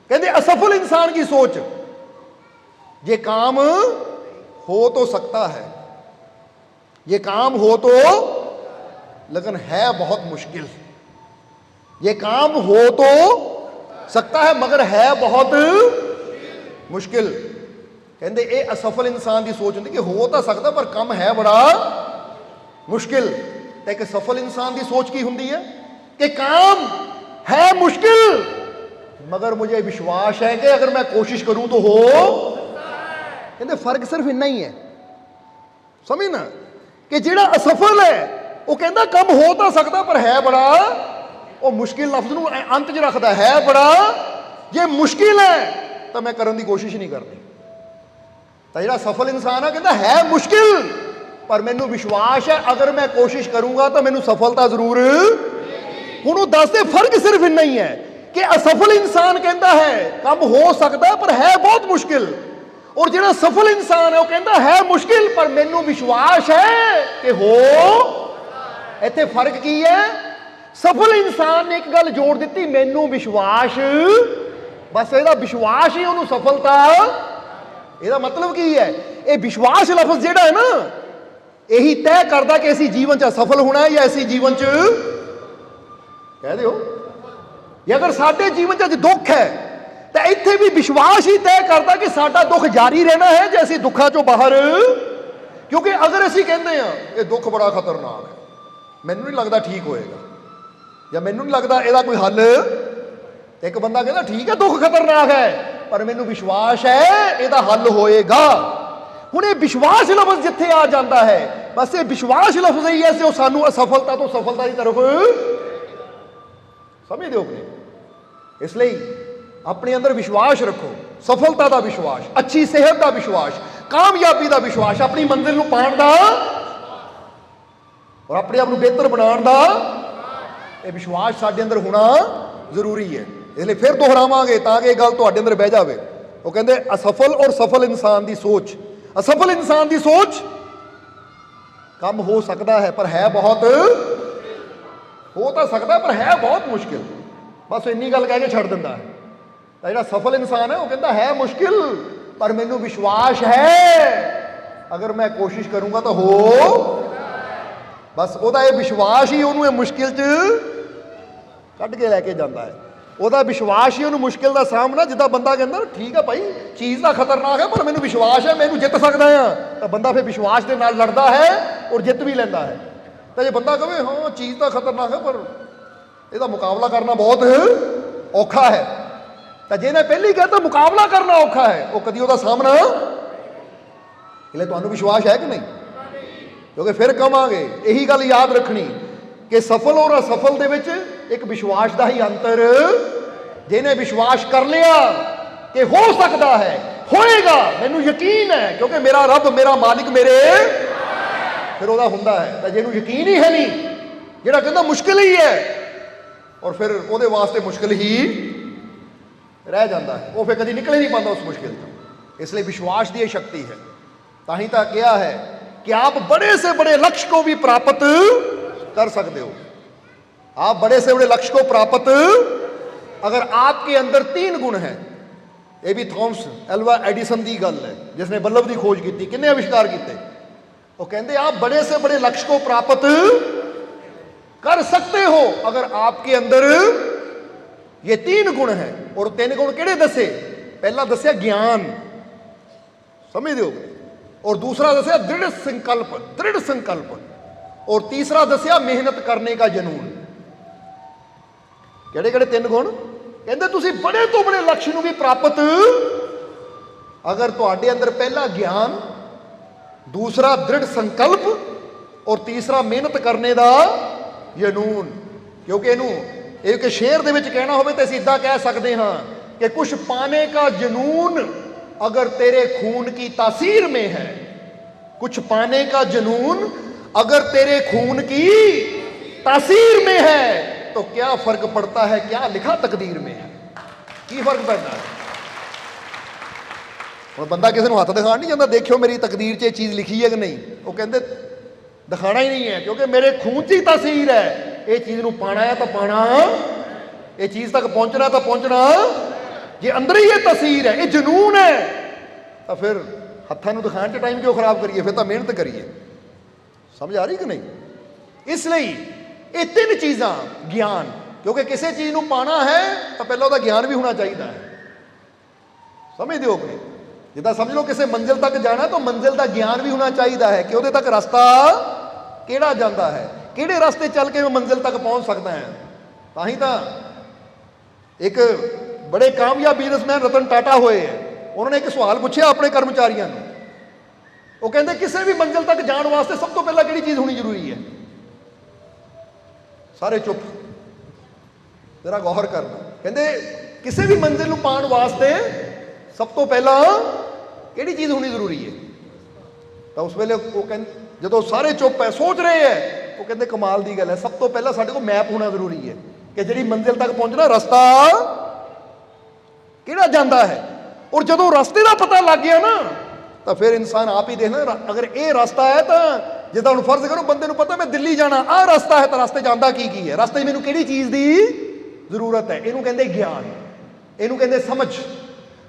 ਕਹਿੰਦੇ असफल इंसान की सोच, ये काम हो तो सकता है, ये काम हो तो, लेकिन है बहुत मुश्किल, ये काम हो तो सकता है मगर है बहुत मुश्किल। ਕਹਿੰਦੇ ਇਹ असफल इंसान की सोच ਹੁੰਦੀ कि हो तो सकता पर काम है बड़ा मुश्किल। ਤੇ ਇੱਕ सफल इंसान की सोच की ਹੁੰਦੀ है कि काम है मुश्किल मगर मुझे विश्वास है कि अगर मैं कोशिश करूं तो हो। कहते फर्क सिर्फ इन्ना ही है, समझना कि जेड़ा असफल है वो कहता कम हो तो सकता पर है बड़ा, वो मुश्किल लफ्ज नूं अंत च रखता है बड़ा, जे मुश्किल है तो मैं करने की कोशिश नहीं करनी। तो जेड़ा सफल इंसान है कहता है मुश्किल पर मैनू विश्वास है अगर मैं कोशिश करूंगा तो मैनू सफलता जरूर। ਹੁਣ ਉਹ ਦੱਸਦੇ ਫਰਕ ਸਿਰਫ ਇੰਨਾ ਹੀ ਹੈ ਕਿ ਅਸਫਲ ਇਨਸਾਨ ਕਹਿੰਦਾ ਹੈ ਕੰਮ ਹੋ ਸਕਦਾ ਪਰ ਹੈ ਬਹੁਤ ਮੁਸ਼ਕਿਲ, ਔਰ ਜਿਹੜਾ ਸਫਲ ਇਨਸਾਨ ਹੈ ਉਹ ਕਹਿੰਦਾ ਹੈ ਮੁਸ਼ਕਿਲ ਪਰ ਮੈਨੂੰ ਵਿਸ਼ਵਾਸ ਹੈ ਕਿ ਹੋ। ਇੱਥੇ ਫਰਕ ਕੀ ਹੈ? ਸਫਲ ਇਨਸਾਨ ਨੇ ਇੱਕ ਗੱਲ ਜੋੜ ਦਿੱਤੀ, ਮੈਨੂੰ ਵਿਸ਼ਵਾਸ, ਬਸ ਇਹਦਾ ਵਿਸ਼ਵਾਸ ਹੀ ਉਹਨੂੰ ਸਫਲਤਾ। ਇਹਦਾ ਮਤਲਬ ਕੀ ਹੈ? ਇਹ ਵਿਸ਼ਵਾਸ ਲਫ਼ਜ਼ ਜਿਹੜਾ ਹੈ ਨਾ, ਇਹੀ ਤੈਅ ਕਰਦਾ ਕਿ ਅਸੀਂ ਜੀਵਨ 'ਚ ਸਫਲ ਹੋਣਾ ਹੈ ਜਾਂ ਅਸੀਂ ਜੀਵਨ 'ਚ कह दो। ये अगर साडे जीवन च दुख है तो इत्थे भी विश्वास ही तय करता कि साडा दुख जारी रहना है जे असीं दुखा चों बाहर, क्योंकि अगर असीं कहंदे हां ये दुख बड़ा खतरनाक है, मैनूं नहीं लगता ठीक होएगा या मैनूं नहीं लगता इहदा कोई हल, एक बंदा कहता ठीक है दुख खतरनाक है पर मैनूं विश्वास है इहदा हल होएगा। हुण ये विश्वास लफ्ज़ जिथे आ जाता है, बस ये विश्वास लफ्ज़ ही है जो सानूं असफलता तो सफलता की तरफ समझ दो अपने। इसलिए अपने अंदर विश्वास रखो, सफलता का विश्वास, अच्छी सेहत का विश्वास, कामयाबी का विश्वास, अपनी मंजिल नूं पाण दा और अपने आप नूं बेहतर बनाउण दा ये विश्वास साडे अंदर होना जरूरी है। इसलिए फिर दोहरावांगे ताकि ये गल तुहाडे अंदर बह जावे। वो कहंदे असफल और सफल इंसान की सोच, असफल इंसान की सोच कम हो सकता है पर है बहुत, हो तो सकता पर है बहुत मुश्किल, बस इन्नी गल कह के छड़ दिंदा है। तो जिहड़ा सफल इंसान है वो कहता है मुश्किल पर मैनू विश्वास है अगर मैं कोशिश करूंगा तो हो। बस ਉਹਦਾ ਇਹ ਵਿਸ਼ਵਾਸ ਹੀ ਉਹਨੂੰ ਇਹ ਮੁਸ਼ਕਿਲ 'ਚ ਕੱਢ ਕੇ ਲੈ ਕੇ ਜਾਂਦਾ ਹੈ। ਉਹਦਾ ਵਿਸ਼ਵਾਸ ਹੀ ਉਹਨੂੰ ਮੁਸ਼ਕਿਲ ਦਾ ਸਾਹਮਣਾ, ਜਿੱਦਾਂ ਬੰਦਾ ਕਹਿੰਦਾ ਠੀਕ ਹੈ ਭਾਈ ਚੀਜ਼ ਤਾਂ ਖਤਰਨਾਕ ਹੈ ਪਰ ਮੈਨੂੰ ਵਿਸ਼ਵਾਸ ਹੈ ਮੈਨੂੰ ਜਿੱਤ ਸਕਦਾ ਆ, ਤਾਂ ਬੰਦਾ ਫਿਰ ਵਿਸ਼ਵਾਸ ਦੇ ਨਾਲ ਲੜਦਾ ਹੈ ਔਰ ਜਿੱਤ ਵੀ ਲੈਂਦਾ ਹੈ। ਤਾਂ ਜੇ ਬੰਦਾ ਕਹੇ ਹਾਂ ਚੀਜ਼ ਤਾਂ ਖਤਰਨਾਕ ਹੈ ਪਰ ਇਹਦਾ ਮੁਕਾਬਲਾ ਕਰਨਾ ਬਹੁਤ ਔਖਾ ਹੈ, ਤਾਂ ਜਿਹਨੇ ਪਹਿਲੀ ਕਹਿਤਾ ਮੁਕਾਬਲਾ ਕਰਨਾ ਔਖਾ ਹੈ ਉਹ ਕਦੀ ਉਹਦਾ ਸਾਹਮਣਾ, ਇਹਲੇ ਤੁਹਾਨੂੰ ਵਿਸ਼ਵਾਸ ਹੈ ਕਿ ਨਹੀਂ? ਕਿਉਂਕਿ ਫਿਰ ਕਹਾਂਗੇ ਇਹੀ ਗੱਲ ਯਾਦ ਰੱਖਣੀ ਕਿ ਸਫਲ ਔਰ ਅਸਫਲ ਦੇ ਵਿੱਚ ਇੱਕ ਵਿਸ਼ਵਾਸ ਦਾ ਹੀ ਅੰਤਰ। ਜਿਹਨੇ ਵਿਸ਼ਵਾਸ ਕਰ ਲਿਆ ਕਿ ਹੋ ਸਕਦਾ ਹੈ ਹੋਏਗਾ, ਮੈਨੂੰ ਯਕੀਨ ਹੈ ਕਿਉਂਕਿ ਮੇਰਾ ਰੱਬ ਮੇਰਾ ਮਾਲਿਕ ਮੇਰੇ, ਫਿਰ ਉਹਦਾ ਹੁੰਦਾ ਹੈ। ਤਾਂ ਜਿਹਨੂੰ ਯਕੀਨ ਹੀ ਹੈ ਨਹੀਂ, ਜਿਹੜਾ ਕਹਿੰਦਾ ਮੁਸ਼ਕਿਲ ਹੀ ਹੈ ਔਰ ਫਿਰ ਉਹਦੇ ਵਾਸਤੇ ਮੁਸ਼ਕਿਲ ਹੀ ਰਹਿ ਜਾਂਦਾ ਹੈ, ਉਹ ਫਿਰ ਕਦੀ ਨਿਕਲ ਹੀ ਨਹੀਂ ਪਾਉਂਦਾ ਉਸ ਮੁਸ਼ਕਿਲ ਤੋਂ। ਇਸ ਲਈ ਵਿਸ਼ਵਾਸ ਦੀ ਇਹ ਸ਼ਕਤੀ ਹੈ। ਤਾਂ ਹੀ ਤਾਂ ਕਿਹਾ ਹੈ कि आप बड़े से बड़े लक्ष्य को भी प्राप्त कर सकते हो आप बड़े से बड़े लक्ष्य को प्राप्त, अगर आपके अंदर 3 गुण हैं, ये भी थॉमस एल्वा एडिसन की गल है जिसने बल्ब की खोज की, किन्ने आविष्कार किए। वो कहते आप बड़े से बड़े लक्ष्य को प्राप्त कर सकते हो अगर आपके अंदर ये 3 गुण हैं। और 3 गुण किहड़े दसे? पहला दसिया ज्ञान, समझ हो, और दूसरा दसिया दृढ़ संकल्प, और तीसरा दसिया मेहनत करने का जनून। किहड़े किहड़े 3 गुण? कहते तुसी बड़े तो बड़े लक्ष्य को भी प्राप्त अगर तुहाडे अंदर पहला ज्ञान, दूसरा दृढ़ संकल्प और तीसरा मेहनत करने का जनून। क्योंकि इनू एक शेर दे विच कहना होवे तो असीं इदां कह सकते हाँ कि कुछ पाने का जनून अगर तेरे खून की तासीर में है, कुछ पाने का जनून अगर तेरे खून की तासीर में है तो क्या फर्क पड़ता है क्या लिखा तकदीर में है। की फर्क पड़ता है? और बंदा किसी को हाथ दिखाना नहीं चाहता, देखियो मेरी तकदीर च चीज़ लिखी है कि नहीं। वो कहते दिखाना ही नहीं है क्योंकि मेरे खून च ही तासीर है, ये चीज़ को पाना है तो पाना, ये चीज़ तक पहुँचना तो पहुँचना, जे अंदर ही ये तासीर है, ये जनून है, तो फिर हत्थों को दिखाने च टाइम क्यों खराब करिए, फिर तो मेहनत करिए। समझ आ रही कि नहीं? इसलिए ये 3 चीज़ां, ज्ञान, क्योंकि किसी चीज़ को पाना है तो पहले उसका ज्ञान भी होना चाहिए है। समझ दो कि जिदा समझ लो किसी मंजिल तक जाना तो मंजिल का ज्ञान भी होना चाहिए है कि उहदे तक रास्ता किहड़ा जाता है, किहड़े रास्ते चल के मैं मंजिल तक पहुँच सकता है। ताही तो एक बड़े कामयाब बिजनेसमैन रतन टाटा होए है, उन्होंने एक सवाल पूछा अपने कर्मचारियों को। वो कहते किसी भी मंजिल तक जाने वास्ते सब तो पहला किहड़ी चीज़ होनी जरूरी है? सारे चुप, जरा गौर करना। कहते किसी भी मंजिल को पाने वास्ते सब तो पहला किहड़ी चीज़ होनी जरूरी है? तो उस वेले वो कहते जो सारे चुप है सोच रहे हैं, वो कहते कमाल की गल है, सब तो पहला साडे को मैप होना जरूरी है कि जिहड़ी मंजिल तक पहुंचना रास्ता किहड़ा जाता है। और जो रास्ते का पता लग गया ना तो फिर इंसान आप ही देखना, अगर ये रास्ता है तो जिदा हम फर्ज करो बंदे पता मैं दिल्ली जाना, आ रास्ता है तो रास्ते जाता की है, रास्ते मैनू किहड़ी चीज़ की जरूरत है, इनू कहते ज्ञान, इनू कहते समझ।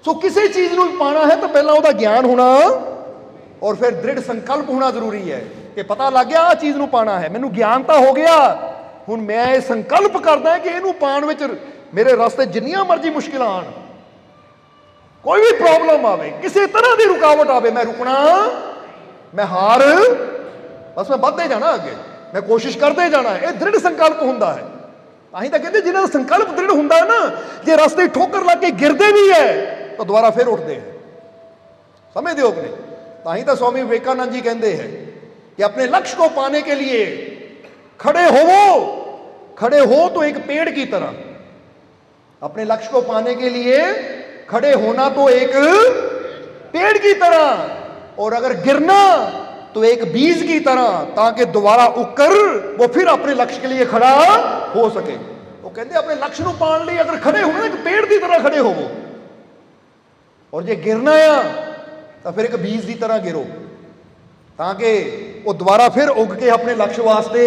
सो किसी चीज़ को पाना है तो पहला उसका ज्ञान होना और फिर दृढ़ संकल्प होना जरूरी है कि पता लग गया आ चीज़ को पाना है, मैनू ज्ञान तो हो गया, हुण मैं ये संकल्प करदा कि इनू पाने विच मेरे रास्ते जिन्नियां मर्जी मुश्किल आन, कोई भी प्रॉब्लम आवे, किसी तरह की रुकावट आवे, मैं रुकना, मैं हार, बस मैं बढ़ते जाना अगे, मैं कोशिश करते जाना है। ये दृढ़ संकल्प होंदा है। ताही तो कहते जिन्होंने संकल्प दृढ़ होंदा है ना, जे रास्ते ठोकर लग के गिरते भी है तो दोबारा फिर उठते हैं। समझते हो कि नहीं? ताही तो स्वामी विवेकानंद जी कहते हैं कि अपने लक्ष्य को पाने के लिए खड़े हो तो एक पेड़ की तरह, अपने लक्ष्य को पाने के लिए खड़े होना तो एक पेड़ की तरह, और अगर गिरना तो एक बीज की तरह, ताकि दोबारा उगकर वो फिर अपने लक्ष्य के लिए खड़ा हो सके। वो कहते अपने लक्ष्य को पाने लिए अगर खड़े हो ना, एक पेड़ की तरह खड़े हो, और जे गिरना है तो फिर एक बीज की तरह गिरो, ताकि वो दोबारा फिर उग के अपने लक्ष्य वास्ते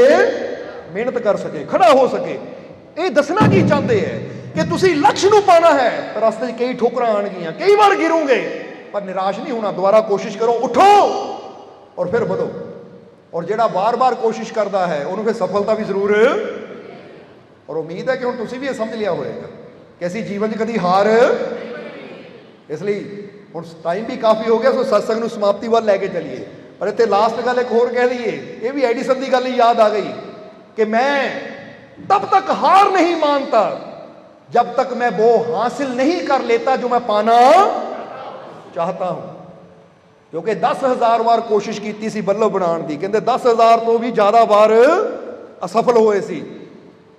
मेहनत कर सके, खड़ा हो सके। ये दसना की चाहते हैं कि तुसी लक्ष्य को पाना है तो रास्ते कई ठोकर आएंगियां, कई बार गिरोगे, पर निराश नहीं होना, दोबारा कोशिश करो, उठो और फिर बढ़ो। और जेड़ा बार बार कोशिश करता है उन्होंने फिर सफलता भी जरूर, और उम्मीद है कि हम तुसी भी ये समझ लिया होगा कि असी जीवन कभी हार, इसलिए हम टाइम भी काफ़ी हो गया, सो सत्संग समाप्ति वाल लैके चलीए। पर इतने लास्ट गल एक होर कह लीए, ये भी एडिसन की गल याद आ गई कि मैं तब तक हार नहीं मानता जब तक मैं वो हासिल नहीं कर लेता जो मैं पाना चाहता हूं। क्योंकि 10,000 बार कोशिश की सी बल्लभ बनाने की, कहते 10,000 तो भी ज़्यादा बार असफल होए सी,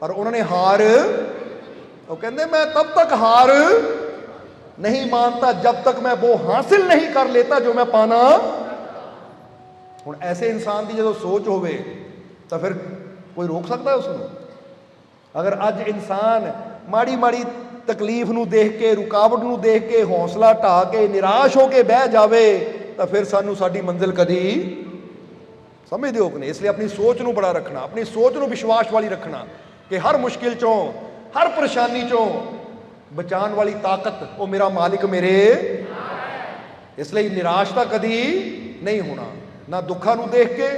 पर उन्होंने हार, वो कहते मैं तब तक हार नहीं मानता जब तक मैं वो हासिल नहीं कर लेता जो मैं पाना। हुण ऐसे इंसान की जो सोच होवे तो फिर कोई रोक सकता है उसको? अगर अज इंसान माड़ी माड़ी तकलीफ नूं देख के, रुकावट नूं देख के हौसला ढा के निराश होके बह जावे तो फिर सानू साडी मंजिल कदी समझदे हो कि नहीं? इसलिए अपनी सोच नूं बड़ा रखना, अपनी सोच नूं विश्वास वाली रखना कि हर मुश्किल चों, हर परेशानी चों बचाने वाली ताकत वो मेरा मालिक मेरे। इसलिए निराश तो कदी नहीं होना, ना दुखा नूं देख के,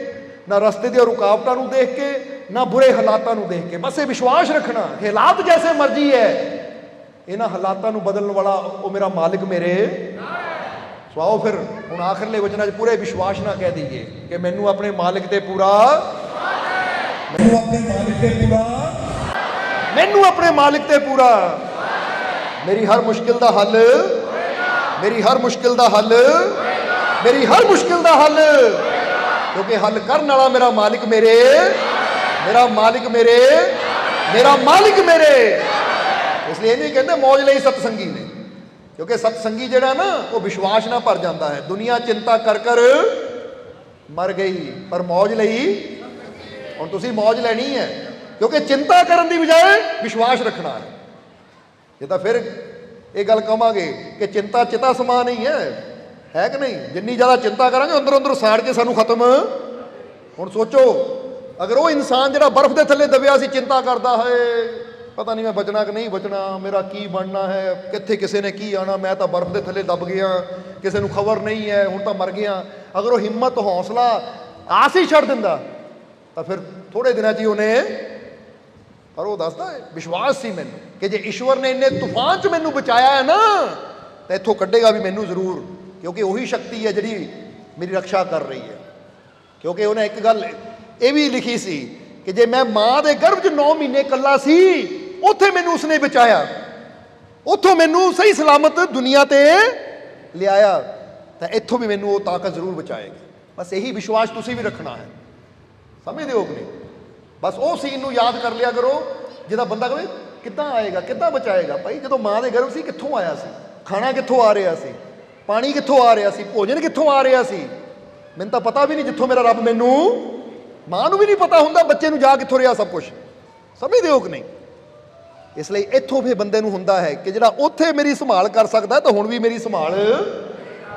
ना रस्ते दी रुकावटां नूं देख के, ना बुरे हालातां नूं देख के। बस ये विश्वास रखना कि हालात जैसे मर्जी है, इन्हां हालातां नूं बदलण वाला वो मेरा मालिक मेरे। सो आओ फिर हुण आखिरले वचनां 'च पूरे विश्वास ना कह दईए कि मैनू अपने मालिक ते पूरा, मैनू अपने मालिक ते पूरा, मैनू अपने मालिक ते पूरा। मेरी हर मुश्किल दा हल, मेरी हर मुश्किल दा हल, मेरी हर मुश्किल दा हल, क्योंकि हल करने वाला मेरा मालिक मेरे, मेरा मालिक मेरे, मेरा मालिक मेरे। इसलिए नहीं कहते मौज लई सतसंगी ने, क्योंकि सतसंगी जिहड़ा ना वो विश्वास ना भर जाता है। दुनिया चिंता कर कर मर गई, पर मौज लई हुण तुसीं मौज लैनी है, क्योंकि चिंता करन दी बजाय विश्वास रखना है। ये तो फिर ये गल कहांगे कि चिंता चिता समान ही है कि नहीं। जिन्नी ज़्यादा चिंता करांगे अंदर अंदर साड़ के सानू खत्म। हुण सोचो अगर वो इंसान जिहड़ा बर्फ के थल्ले दबिया सी चिंता करता है, पता नहीं मैं बचना कि नहीं बचना, मेरा की बनना है, कित्थे किसी ने की आना, मैं तो बर्फ के थल्ले दब गया, किसी को खबर नहीं है, हुण तो मर गया। अगर वो हिम्मत हौसला आस ही छड़ दिंदा तो फिर थोड़े दिनों च ही उन्हें, पर वो दसदा विश्वास सी मैनू कि जे ईश्वर ने इन्ने तूफान च मैनू बचाया है ना, तो इत्थों कड्ढेगा भी मैनू जरूर, क्योंकि वही शक्ति है जिहड़ी मेरी रक्षा कर रही है। क्योंकि उन्हें एक गल ये भी लिखी सी कि जे मैं माँ के गर्भ च 9 महीने कल्ला सी, उत्थे मैनू उसने बचाया, उत्थों मैनू सही सलामत दुनिया ते लियाया, तो इत्थों भी मैनू वो ताकत जरूर बचाएगी। बस यही विश्वास तुसीं भी रखना है, समझदे हो कि नहीं। बस वो सीन नूं याद कर लिया करो जिहदा बंदा कहे किद्दां आएगा, किद्दां बचाएगा। भाई जदों माँ के गर्भ सी कित्थों आया सी, खाना कित्थों आ रहा सी, पानी कित्थों आ रहा सी, भोजन कित्थों आ रहा सी, मैनूं तां पता भी नहीं। जित्थों मेरा रब मैनू, माँ नूं भी नहीं पता हुंदा बच्चे नूं जा कित्थों रहा सब कुछ, समझदे हो कि नहीं। इसलिए इत्थों फिर बंदे नूं हुंदा है कि जिहड़ा उत्थे मेरी संभाल कर सकदा तो हुण भी मेरी संभाल,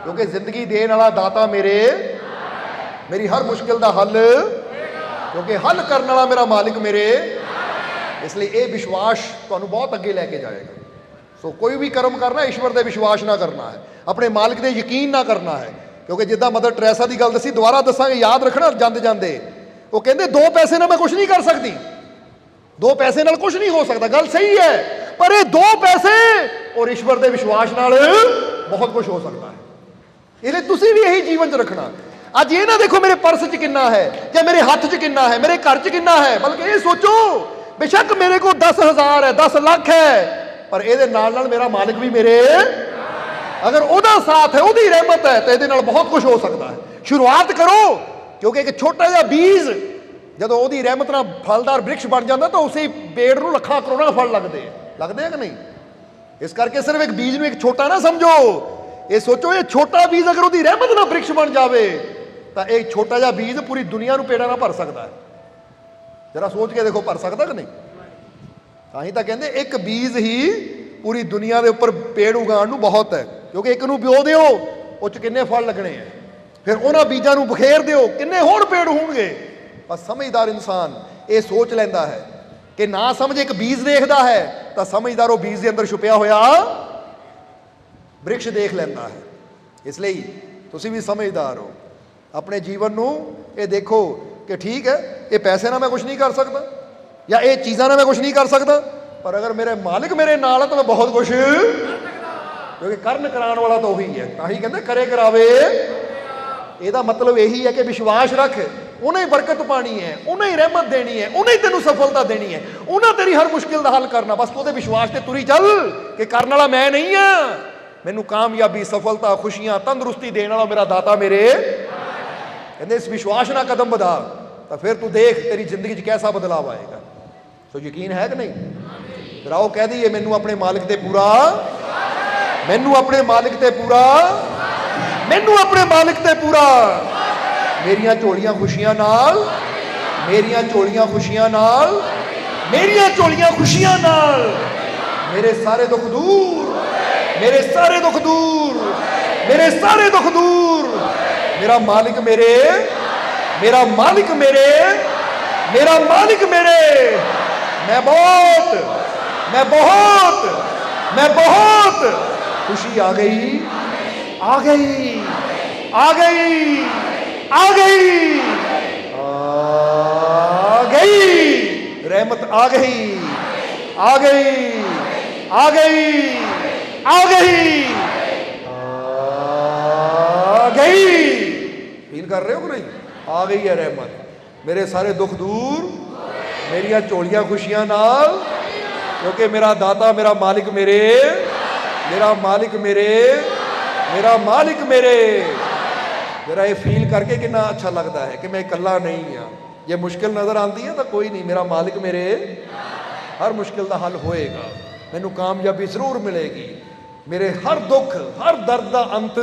क्योंकि जिंदगी देण वाला दाता मेरे, मेरी हर मुश्किल दा हल, क्योंकि हल करने वाला मेरा मालिक मेरे। इसलिए ये विश्वास तुहानूं बहुत अगे लैके जाएगा। सो कोई भी कर्म करना ईश्वर दे विश्वास ना करना है, अपने मालिक दे यकीन ना करना है। क्योंकि जिद्दां मदर ट्रैसा की गल दसी, दोबारा दसांगे, याद रखना जांदे जांदे, वो कहंदे 2 पैसे नाल मैं कुछ नहीं कर सकती, 2 पैसे नाल कुछ नहीं हो सकता। गल सही है, पर ये 2 पैसे और ईश्वर दे विश्वास नाल बहुत कुछ हो सकता है। इसलिए तुसीं भी यही जीवन च रखना। अज ये ना देखो मेरे पर्स च किन्ना है या मेरे हाथ च किन्ना है, मेरे घर च किन्ना है, बल्कि ये सोचो बेशक मेरे को 10,000 है, 10 लाख है, पर ये नाल नाल मेरा मालिक भी मेरे, अगर ओदा साथ है, ओदी रहमत है, तो ये बहुत कुछ हो सकता है। शुरुआत करो, क्योंकि एक छोटा जिहा बीज जदों ओदी रहमत नाल फलदार वृक्ष बन जाता तो उसी पेड़ नूं लखां करोड़ां फल लगते हैं कि नहीं। इस करके सिर्फ एक बीज नूं एक छोटा ना समझो, ये सोचो ये छोटा बीज अगर ओदी रहमत नाल वृक्ष बन जाए तो एक छोटा जिहा बीज पूरी दुनिया नूं पेड़ां नाल भर सकता है। जरा सोच के देखो, भर सकता कि नहीं। तां तां कहंदे एक बीज ही पूरी दुनिया के उपर पेड़ उगाउण नूं बहुत है, क्योंकि एक नूं बिओ दिओ उह च किन्ने फल लगने हैं, फिर उन्हां बीजां नूं बखेर दिओ किन्ने होर पेड़ होणगे। पर समझदार इंसान ये सोच लैंदा है कि ना समझ एक बीज देखता है तो समझदार वो बीज के अंदर छुपिया होया वृक्ष देख लैंदा है। इसलिए तुसीं भी समझदार हो, अपने जीवन नूं ये देखो कि ठीक है ये पैसे ना मैं कुछ नहीं कर सकता या ये चीज़ां ना मैं कुछ नहीं कर सकता, पर अगर मेरे मालिक मेरे नाल है तो मैं बहुत कुछ, क्योंकि करन कराने वाला तो वही है। तां ही कहंदे करे करावे। ਇਹਦਾ मतलब यही है कि विश्वास रख, उन्हें ही बरकत पानी है, उन्हें ही रहमत देनी है, उन्हें ही तेनों सफलता देनी है, उन्हें तेरी हर मुश्किल का हल करना। बस तू विश्वास से तुरी चल कि करने वाला मैं नहीं हाँ, मैनू कामयाबी सफलता खुशियां तंदुरुस्ती देने वाला मेरा दाता मेरे। कहते इस विश्वास ना कदम बढ़ा तो फिर तू देख तेरी जिंदगी च कैसा बदलाव आएगा। तो यकीन है कि नहीं। फिर कह दीए मैनू अपने मालिक ते पूरा, मैनू अपने मालिक ते पूरा, मैनू अपने मालिक ते पूरा, मेरियां झोलियां खुशियां नाल, मेरियां झोलियां खुशियां नाल, मेरियां झोलियां खुशियां नाल, मेरे सारे दुख दूर, मेरे सारे दुख दूर, मेरे सारे दुख दूर। मेरा मालिक मेरे, मेरा मालिक मेरे, मेरा मालिक मेरे, मैं बहुत खुशी आ गई, आ गई, आ गई, आ गई, आ गई, रहमत आ गई, आ गई, आ गई, आ गई, आ गई। फील कर रहे हो कि नहीं? आ गई है रहमत। मेरे सारे दुख दूर, मेरिया झोलियां खुशियां नाल, क्योंकि मेरा दाता, मेरा मालिक मेरे, मेरा मालिक मेरे, मेरा मालिक मेरे। जरा ये फील करके कितना अच्छा लगता है कि मैं इकल्ला नहीं हाँ। ये मुश्किल नजर आती है तो कोई नहीं, मेरा मालिक मेरे, हर मुश्किल का हल होएगा, मैनू कामयाबी जरूर मिलेगी, मेरे हर दुख हर दर्द का अंत।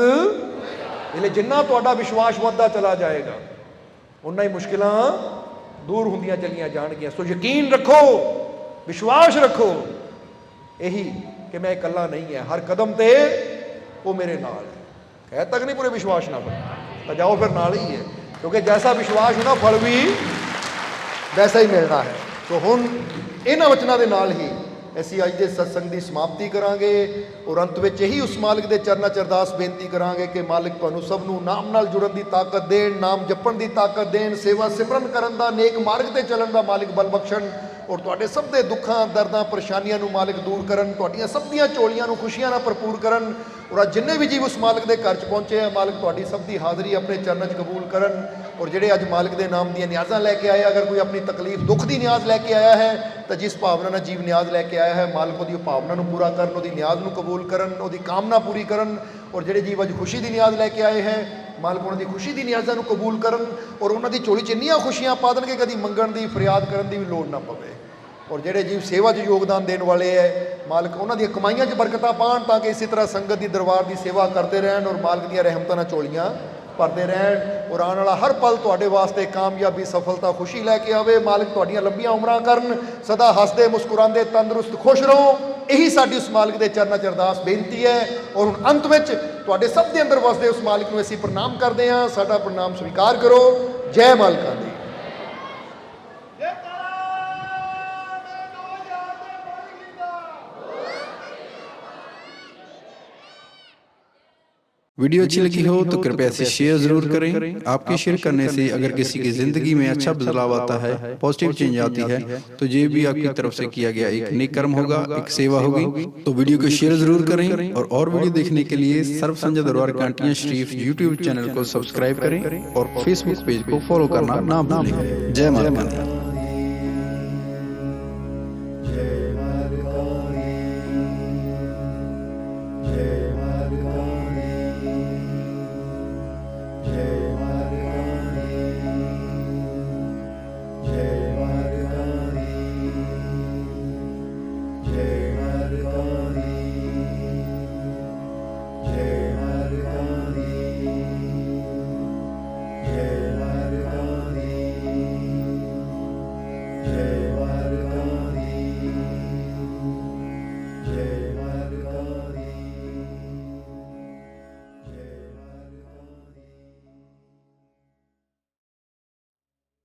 इसलिए जिन्ना तुहाडा विश्वास वधदा चला जाएगा उन्ना ही मुश्किलां दूर होंदियां चलियां जाणगियां। सो यकीन रखो, विश्वास रखो यही कि मैं इकल्ला नहीं है, हर कदम ते वो मेरे नाल है। कह तक नहीं पूरे विश्वास ना तो जाओ फिर नाल ही है, क्योंकि जैसा विश्वास होना फल भी वैसा ही मिलना है। तो हुण इन्हां वचनां दे नाल ही ਅਸੀਂ ਅੱਜ ਦੇ ਸਤਸੰਗ ਦੀ ਸਮਾਪਤੀ ਕਰਾਂਗੇ ਔਰ ਅੰਤ ਵਿੱਚ ਇਹੀ ਉਸ ਮਾਲਿਕ ਦੇ ਚਰਨਾਂ 'ਚ ਅਰਦਾਸ ਬੇਨਤੀ ਕਰਾਂਗੇ ਕਿ ਮਾਲਿਕ ਤੁਹਾਨੂੰ ਸਭ ਨੂੰ ਨਾਮ ਨਾਲ ਜੁੜਨ ਦੀ ਤਾਕਤ ਦੇਣ, ਨਾਮ ਜਪਣ ਦੀ ਤਾਕਤ ਦੇਣ, ਸੇਵਾ ਸਿਮਰਨ ਕਰਨ ਦਾ, ਨੇਕ ਮਾਰਗ ਤੇ ਚੱਲਣ ਦਾ ਮਾਲਿਕ ਬਲ ਬਖਸ਼ਣ ਔਰ ਤੁਹਾਡੇ ਸਭ ਦੇ ਦੁੱਖਾਂ, ਦਰਦਾਂ, ਪਰੇਸ਼ਾਨੀਆਂ ਨੂੰ ਮਾਲਿਕ ਦੂਰ ਕਰਨ, ਤੁਹਾਡੀਆਂ ਸਭ ਦੀਆਂ ਝੋਲੀਆਂ ਨੂੰ ਖੁਸ਼ੀਆਂ ਨਾਲ ਭਰਪੂਰ ਕਰਨ। ਔਰ ਅੱਜ ਜਿੰਨੇ ਵੀ ਜੀਵ ਉਸ ਮਾਲਿਕ ਦੇ ਘਰ 'ਚ ਪਹੁੰਚੇ ਆ, ਮਾਲਿਕ ਤੁਹਾਡੀ ਸਭ ਦੀ ਹਾਜ਼ਰੀ ਆਪਣੇ ਚਰਨਾਂ 'ਚ ਕਬੂਲ ਕਰਨ। ਔਰ ਜਿਹੜੇ ਅੱਜ ਮਾਲਿਕ ਦੇ ਨਾਮ ਦੀਆਂ ਨਿਆਜ਼ਾਂ ਲੈ ਕੇ ਆਏ, ਅਗਰ ਕੋਈ ਆਪਣੀ ਤਕਲੀਫ ਦੁੱਖ ਦੀ ਨਿਆਜ਼ ਲੈ ਕੇ ਆਇਆ ਹੈ ਤਾਂ ਜਿਸ ਭਾਵਨਾ ਨਾਲ ਜੀਵ ਨਿਆਜ਼ ਲੈ ਕੇ ਆਇਆ ਹੈ, ਮਾਲਿਕ ਉਹਦੀ ਭਾਵਨਾ ਨੂੰ ਪੂਰਾ ਕਰਨ, ਉਹਦੀ ਨਿਆਜ਼ ਨੂੰ ਕਬੂਲ ਕਰਨ, ਉਹਦੀ ਕਾਮਨਾ ਪੂਰੀ ਕਰਨ। ਔਰ ਜਿਹੜੇ ਜੀਵ ਅੱਜ ਖੁਸ਼ੀ ਦੀ ਨਿਆਜ਼ ਲੈ ਕੇ ਆਏ ਹੈ, ਮਾਲਕ ਉਹਨਾਂ ਦੀ ਖੁਸ਼ੀ ਦੀ ਨਿਆਜ਼ਾਂ ਨੂੰ ਕਬੂਲ ਕਰਨ ਔਰ ਉਹਨਾਂ ਦੀ ਝੋਲੀ 'ਚ ਇੰਨੀਆਂ ਖੁਸ਼ੀਆਂ ਪਾ ਦੇਣਗੇ ਕਦੀ ਮੰਗਣ ਦੀ, ਫਰਿਆਦ ਕਰਨ ਦੀ ਵੀ ਲੋੜ ਨਾ ਪਵੇ। ਔਰ ਜਿਹੜੇ ਜੀਵ ਸੇਵਾ 'ਚ ਯੋਗਦਾਨ ਦੇਣ ਵਾਲੇ ਹੈ, ਮਾਲਕ ਉਹਨਾਂ ਦੀਆਂ ਕਮਾਈਆਂ 'ਚ ਬਰਕਤਾਂ ਪਾਉਣ ਤਾਂ ਕਿ ਇਸੇ ਤਰ੍ਹਾਂ ਸੰਗਤ ਦੀ ਦਰਬਾਰ ਦੀ ਸੇਵਾ ਕਰਦੇ ਰਹਿਣ ਔਰ ਮਾਲਕ ਦੀਆਂ ਰਹਿਮਤਾਂ ਨਾਲ ਝੋਲੀਆਂ ਭਰਦੇ ਰਹਿਣ। ਔਰ ਆਉਣ ਵਾਲਾ ਹਰ ਪਲ ਤੁਹਾਡੇ ਵਾਸਤੇ ਕਾਮਯਾਬੀ, ਸਫਲਤਾ, ਖੁਸ਼ੀ ਲੈ ਕੇ ਆਵੇ। ਮਾਲਕ ਤੁਹਾਡੀਆਂ ਲੰਬੀਆਂ ਉਮਰਾਂ ਕਰਨ, ਸਦਾ ਹੱਸਦੇ ਮੁਸਕਰਾਉਂਦੇ ਤੰਦਰੁਸਤ ਖੁਸ਼ ਰਹੋ। ਇਹੀ ਸਾਡੀ ਉਸ ਮਾਲਕ ਦੇ ਚਰਨਾਂ 'ਚ ਅਰਦਾਸ ਬੇਨਤੀ ਹੈ। ਔਰ ਹੁਣ ਅੰਤ ਵਿੱਚ ਤੁਹਾਡੇ ਸਭ ਦੇ ਅੰਦਰ ਵਸਦੇ ਉਸ ਮਾਲਕ ਨੂੰ ਅਸੀਂ ਪ੍ਰਣਾਮ ਕਰਦੇ ਹਾਂ। ਸਾਡਾ ਪ੍ਰਣਾਮ ਸਵੀਕਾਰ ਕਰੋ। ਜੈ ਮਾਲਕਾਂ ਦੀ। वीडियो अच्छी लगी हो तो कृपया इसे शेयर जरूर करें। आपके शेयर करने से अगर किसी की जिंदगी में अच्छा बदलाव आता है, पॉजिटिव चेंज आती है, तो ये भी आपकी तरफ से किया गया एक नेक कर्म होगा, एक सेवा होगी। तो वीडियो को शेयर जरूर करें और वीडियो देखने के लिए सर्व संजय दरबार कांटियां शरीफ यूट्यूब चैनल को सब्सक्राइब करें और फेसबुक पेज को फॉलो करना ना भूलें। जय माता दी।